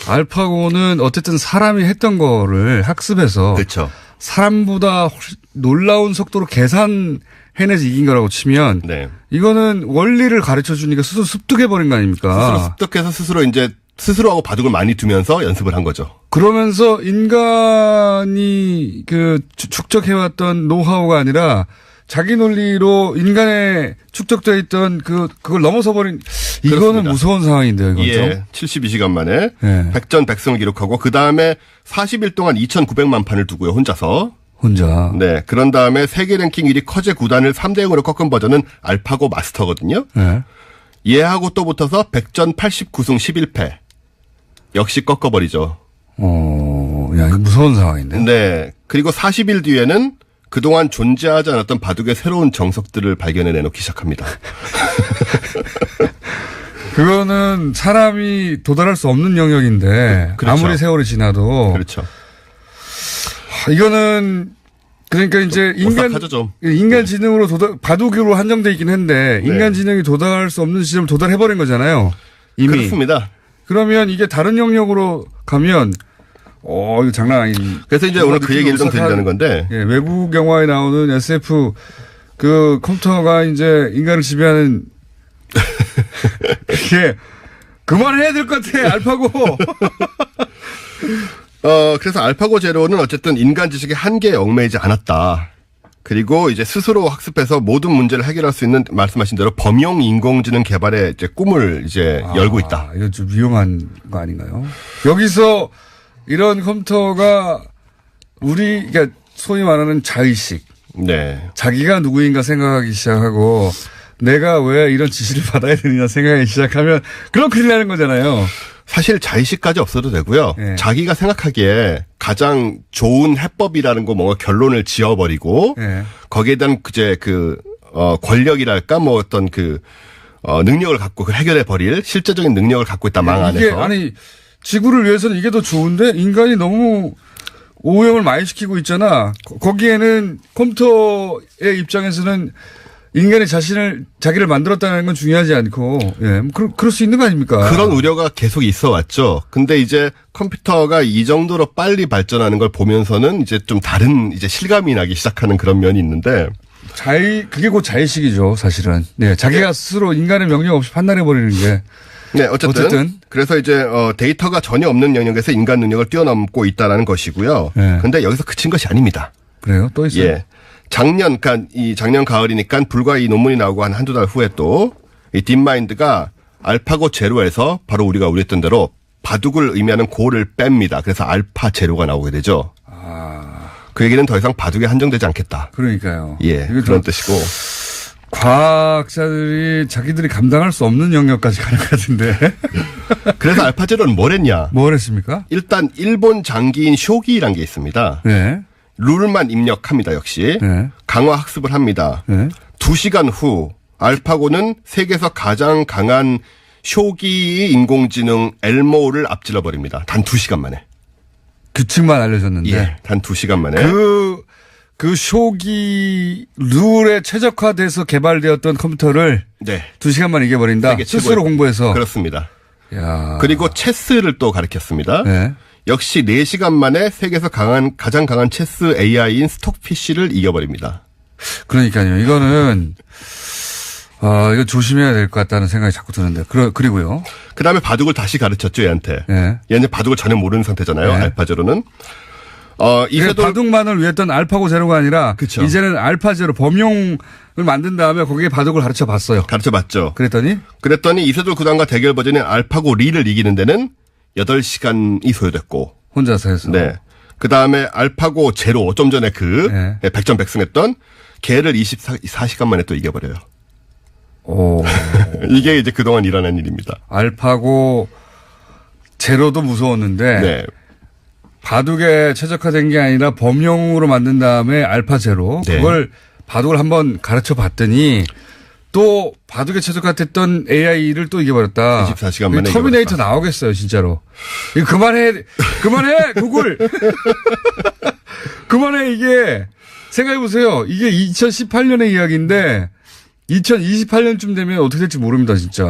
알파고는 어쨌든 사람이 했던 거를 학습해서 그렇죠. 사람보다 훨씬 놀라운 속도로 계산해내서 이긴 거라고 치면 네. 이거는 원리를 가르쳐 주니까 스스로 습득해버린 거 아닙니까? 스스로 습득해서 스스로하고 바둑을 많이 두면서 연습을 한 거죠. 그러면서 인간이 축적해왔던 노하우가 아니라 자기 논리로 인간에 축적되어 있던 그걸 넘어서버린 이거는 그렇습니다. 무서운 상황인데요, 이건 좀. 예. 72시간 만에 네. 100전 100승을 기록하고 그 다음에 40일 동안 2,900만 판을 두고요. 혼자서. 혼자. 네. 그런 다음에 세계 랭킹 1위 커제 9단을 3대 0으로 꺾은 버전은 알파고 마스터거든요. 네. 얘하고 또 붙어서 100전 89승 11패. 역시 꺾어버리죠. 야, 이거 무서운 상황인데. 네. 그리고 40일 뒤에는 그동안 존재하지 않았던 바둑의 새로운 정석들을 발견해 내놓기 시작합니다. 그거는 사람이 도달할 수 없는 영역인데 그렇죠. 아무리 세월이 지나도 그렇죠. 이거는 그러니까 이제 오싹하죠, 좀. 인간 지능으로 바둑으로 한정돼 있긴 한데 인간 지능이 도달할 수 없는 지점을 도달해버린 거잖아요. 이미. 그렇습니다. 그러면 이게 다른 영역으로 가면 이거 장난 아닌. 그래서 이제 오늘 그 얘기를 좀 드리려는 건데. 예, 외국 영화에 나오는 SF 그 컴퓨터가 이제 인간을 지배하는 이게 그만해야 될 것 같아, 알파고. 그래서 알파고 제로는 어쨌든 인간 지식의 한계에 얽매이지 않았다. 그리고 이제 스스로 학습해서 모든 문제를 해결할 수 있는 말씀하신 대로 범용 인공지능 개발의 이제 꿈을 이제 열고 있다. 이거 좀 위험한 거 아닌가요? 여기서 이런 컴퓨터가 그러니까 소위 말하는 자의식. 네. 자기가 누구인가 생각하기 시작하고 내가 왜 이런 지시를 받아야 되느냐 생각하기 시작하면 그럼 큰일 나는 거잖아요. 사실 자의식까지 없어도 되고요. 네. 자기가 생각하기에 가장 좋은 해법이라는 거 뭔가 결론을 지어버리고 네. 거기에 대한 권력이랄까 뭐 어떤 능력을 갖고 그걸 해결해 버릴 실제적인 능력을 갖고 있다 망 안에서. 이게 아니 지구를 위해서는 이게 더 좋은데 인간이 너무 오염을 많이 시키고 있잖아. 거기에는 컴퓨터의 입장에서는 인간이 자기를 만들었다는 건 중요하지 않고, 예, 그럴 수 있는 거 아닙니까? 그런 우려가 계속 있어 왔죠. 근데 이제 컴퓨터가 이 정도로 빨리 발전하는 걸 보면서는 이제 좀 다른 이제 실감이 나기 시작하는 그런 면이 있는데. 그게 곧 자의식이죠, 사실은. 네, 자기가 스스로 인간의 명령 없이 판단해버리는 게. 네, 어쨌든. 그래서 이제, 데이터가 전혀 없는 영역에서 인간 능력을 뛰어넘고 있다라는 것이고요. 네. 근데 여기서 그친 것이 아닙니다. 그래요? 또 있어요? 예. 작년 가을이니까 불과 이 논문이 나오고 한두 달 후에 또 이 딥마인드가 알파고 제로에서 바로 우리가 우려했던 대로 바둑을 의미하는 고를 뺍니다. 그래서 알파 제로가 나오게 되죠. 그 얘기는 더 이상 바둑에 한정되지 않겠다. 그러니까요. 예. 그런 뜻이고. 과학자들이 자기들이 감당할 수 없는 영역까지 가는 것 같은데. 그래서 알파 제로는 뭘 했냐? 뭘 했습니까? 일단 일본 장기인 쇼기라는 게 있습니다. 네. 룰만 입력합니다. 역시. 네. 강화 학습을 합니다. 네. 2시간 후 알파고는 세계에서 가장 강한 쇼기 인공지능 엘모를 앞질러 버립니다. 단 2시간 만에. 규칙만 알려줬는데. 예. 단 2시간 만에. 그 쇼기 룰에 최적화돼서 개발되었던 컴퓨터를 네. 2시간 만에 이겨버린다. 세계 스스로 최고의- 공부해서. 그렇습니다. 야. 그리고 체스를 또 가르쳤습니다. 네. 역시 4시간 만에 세계에서 가장 강한 체스 AI인 스톡피쉬를 이겨버립니다. 그러니까요. 이거는 이거 조심해야 될 것 같다는 생각이 자꾸 드는데. 그리고요. 그 다음에 바둑을 다시 가르쳤죠, 얘한테. 네. 얘는 바둑을 전혀 모르는 상태잖아요, 네. 알파제로는. 그래서 이세돌 바둑만을 위했던 알파고 제로가 아니라 그쵸. 이제는 알파 제로 범용을 만든 다음에 거기에 바둑을 가르쳐 봤어요. 가르쳐봤죠. 그랬더니 이세돌 구단과 대결 버전인 알파고 리를 이기는 데는 8시간이 소요됐고. 혼자서 해서. 네. 그 다음에 알파고 제로, 좀 전에 네. 백전백승했던 걔를 24시간 만에 또 이겨버려요. 오. 이게 이제 그동안 일어난 일입니다. 알파고 제로도 무서웠는데 네. 바둑에 최적화된 게 아니라 범용으로 만든 다음에 알파 제로 네. 그걸 바둑을 한번 가르쳐 봤더니 또 바둑에 최적화됐던 AI를 또 이겨버렸다. 24시간 만에 터미네이터 이겨버렸다. 나오겠어요 진짜로. 이거 그만해 구글. 그만해 이게. 생각해보세요. 이게 2018년의 이야기인데 2028년쯤 되면 어떻게 될지 모릅니다 진짜.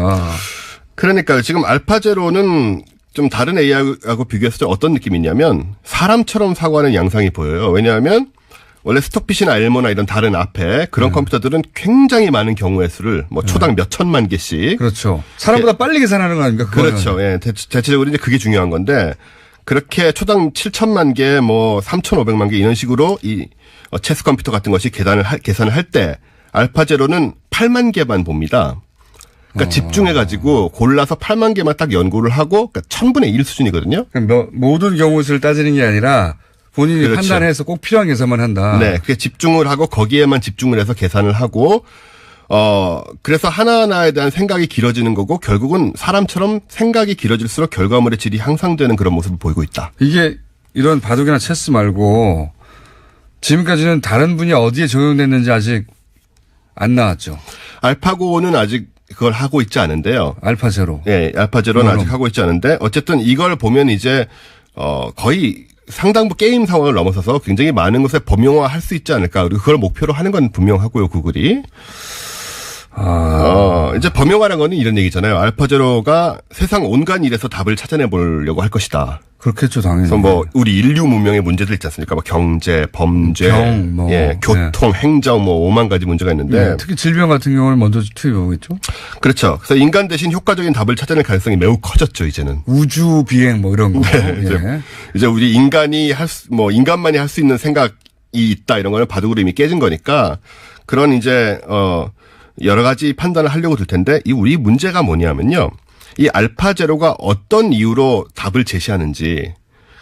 그러니까요. 지금 알파제로는 좀 다른 AI하고 비교해서 좀 어떤 느낌이 있냐면 사람처럼 사고하는 양상이 보여요. 왜냐하면 원래 스톡피쉬나 엘모나 이런 다른 앞에 그런 컴퓨터들은 굉장히 많은 경우의 수를 뭐 초당 몇 천만 개씩. 그렇죠. 사람보다 빨리 계산하는 거 아닙니까? 그거는. 그렇죠. 예. 대체적으로 이제 그게 중요한 건데 그렇게 초당 7천만 개, 뭐 3,500만 개 이런 식으로 이 체스 컴퓨터 같은 것이 계산을 할 때 알파제로는 8만 개만 봅니다. 그러니까 집중해가지고 골라서 8만 개만 딱 연구를 하고 그러니까 1000분의 1 수준이거든요. 모든 경우 수를 따지는 게 아니라 본인이 그렇죠. 판단해서 꼭 필요한 계산만 한다. 네. 그게 집중을 하고 거기에만 집중을 해서 계산을 하고 그래서 하나하나에 대한 생각이 길어지는 거고 결국은 사람처럼 생각이 길어질수록 결과물의 질이 향상되는 그런 모습을 보이고 있다. 이게 이런 바둑이나 체스 말고 지금까지는 다른 분야 어디에 적용됐는지 아직 안 나왔죠. 알파고는 아직 그걸 하고 있지 않은데요. 알파 제로. 예, 알파제로는 아직 하고 있지 않은데 어쨌든 이걸 보면 이제 거의 상당부 게임 상황을 넘어서서 굉장히 많은 것에 범용화할 수 있지 않을까. 그리고 그걸 목표로 하는 건 분명하고요, 구글이. 이제 범용화라는 거는 이런 얘기잖아요. 알파제로가 세상 온갖 일에서 답을 찾아내 보려고 할 것이다. 그렇겠죠, 당연히. 그래서 뭐 우리 인류 문명의 문제들 있지 않습니까? 뭐 경제, 범죄, 병, 뭐. 교통, 행정 뭐 5만 가지 문제가 있는데. 네, 특히 질병 같은 경우는 먼저 투입해보겠죠. 그렇죠. 그래서 인간 대신 효과적인 답을 찾아낼 가능성이 매우 커졌죠, 이제는. 우주 비행 뭐 이런 거. 네, 이제 우리 인간만이 할 수 있는 생각이 있다 이런 거는 바둑으로 이미 깨진 거니까 그런 이제 여러 가지 판단을 하려고 들 텐데 우리 문제가 뭐냐면요. 이 알파제로가 어떤 이유로 답을 제시하는지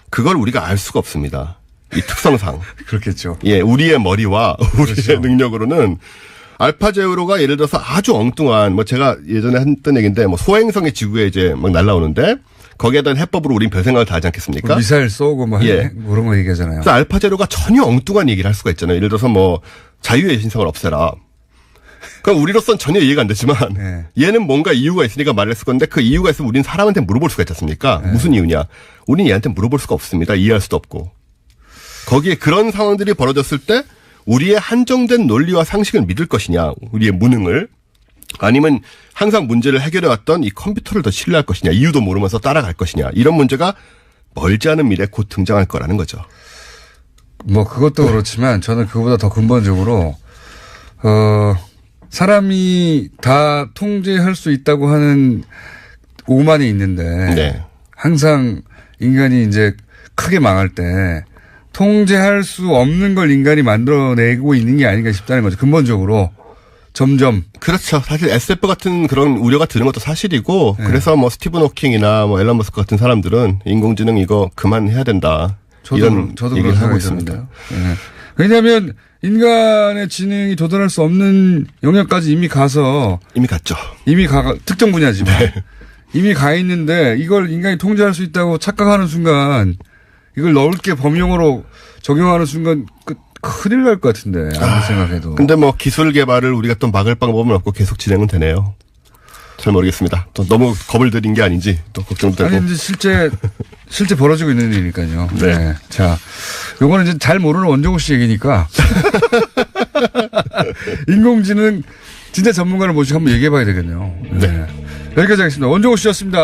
그걸 우리가 알 수가 없습니다. 이 특성상. 그렇겠죠. 예, 우리의 머리와 우리의 능력으로는 알파제로가 예를 들어서 아주 엉뚱한 뭐 제가 예전에 했던 얘기인데 뭐 소행성의 지구에 이제 막 날라오는데 거기에 대한 해법으로 우린 별 생각을 다 하지 않겠습니까? 미사일 쏘고 뭐 예. 그런 거 얘기하잖아요. 그래서 알파제로가 전혀 엉뚱한 얘기를 할 수가 있잖아요. 예를 들어서 뭐 자유의 신성을 없애라. 그럼 우리로서는 전혀 이해가 안 되지만 네. 얘는 뭔가 이유가 있으니까 말을 했을 건데 그 이유가 있으면 우리는 사람한테 물어볼 수가 있지 않습니까? 네. 무슨 이유냐? 우리는 얘한테 물어볼 수가 없습니다. 이해할 수도 없고. 거기에 그런 상황들이 벌어졌을 때 우리의 한정된 논리와 상식을 믿을 것이냐, 우리의 무능을, 아니면 항상 문제를 해결해왔던 이 컴퓨터를 더 신뢰할 것이냐, 이유도 모르면서 따라갈 것이냐, 이런 문제가 멀지 않은 미래에 곧 등장할 거라는 거죠. 뭐 그것도 그렇지만 저는 그거보다 더 근본적으로 사람이 다 통제할 수 있다고 하는 오만이 있는데 네. 항상 인간이 이제 크게 망할 때 통제할 수 없는 걸 인간이 만들어내고 있는 게 아닌가 싶다는 거죠. 근본적으로 점점. 그렇죠. 사실 SF 같은 그런 우려가 드는 것도 사실이고, 네. 그래서 뭐 스티븐 호킹이나 뭐 앨런 머스크 같은 사람들은 인공지능 이거 그만해야 된다. 저도 이런 그런 얘기를 하고 생각이 있습니다. 듭니다. 네. 왜냐하면 인간의 지능이 도달할 수 없는 영역까지 이미 가서 이미 갔죠. 특정 분야지만 네. 이미 가 있는데 이걸 인간이 통제할 수 있다고 착각하는 순간 이걸 넓게 범용으로 적용하는 순간 큰일 날 것 같은데 아무리 생각해도. 근데 뭐 기술 개발을 우리가 또 막을 방법은 없고 계속 진행은 되네요. 잘 모르겠습니다. 또 너무 겁을 들인 게 아닌지 또 걱정도 되고. 아니 근데 실제 실제 벌어지고 있는 일이니까요. 네. 자, 요거는 이제 잘 모르는 원종우 씨 얘기니까. 인공지능 진짜 전문가를 모시고 한번 얘기해 봐야 되겠네요. 네. 여기까지 하겠습니다. 원종우 씨였습니다.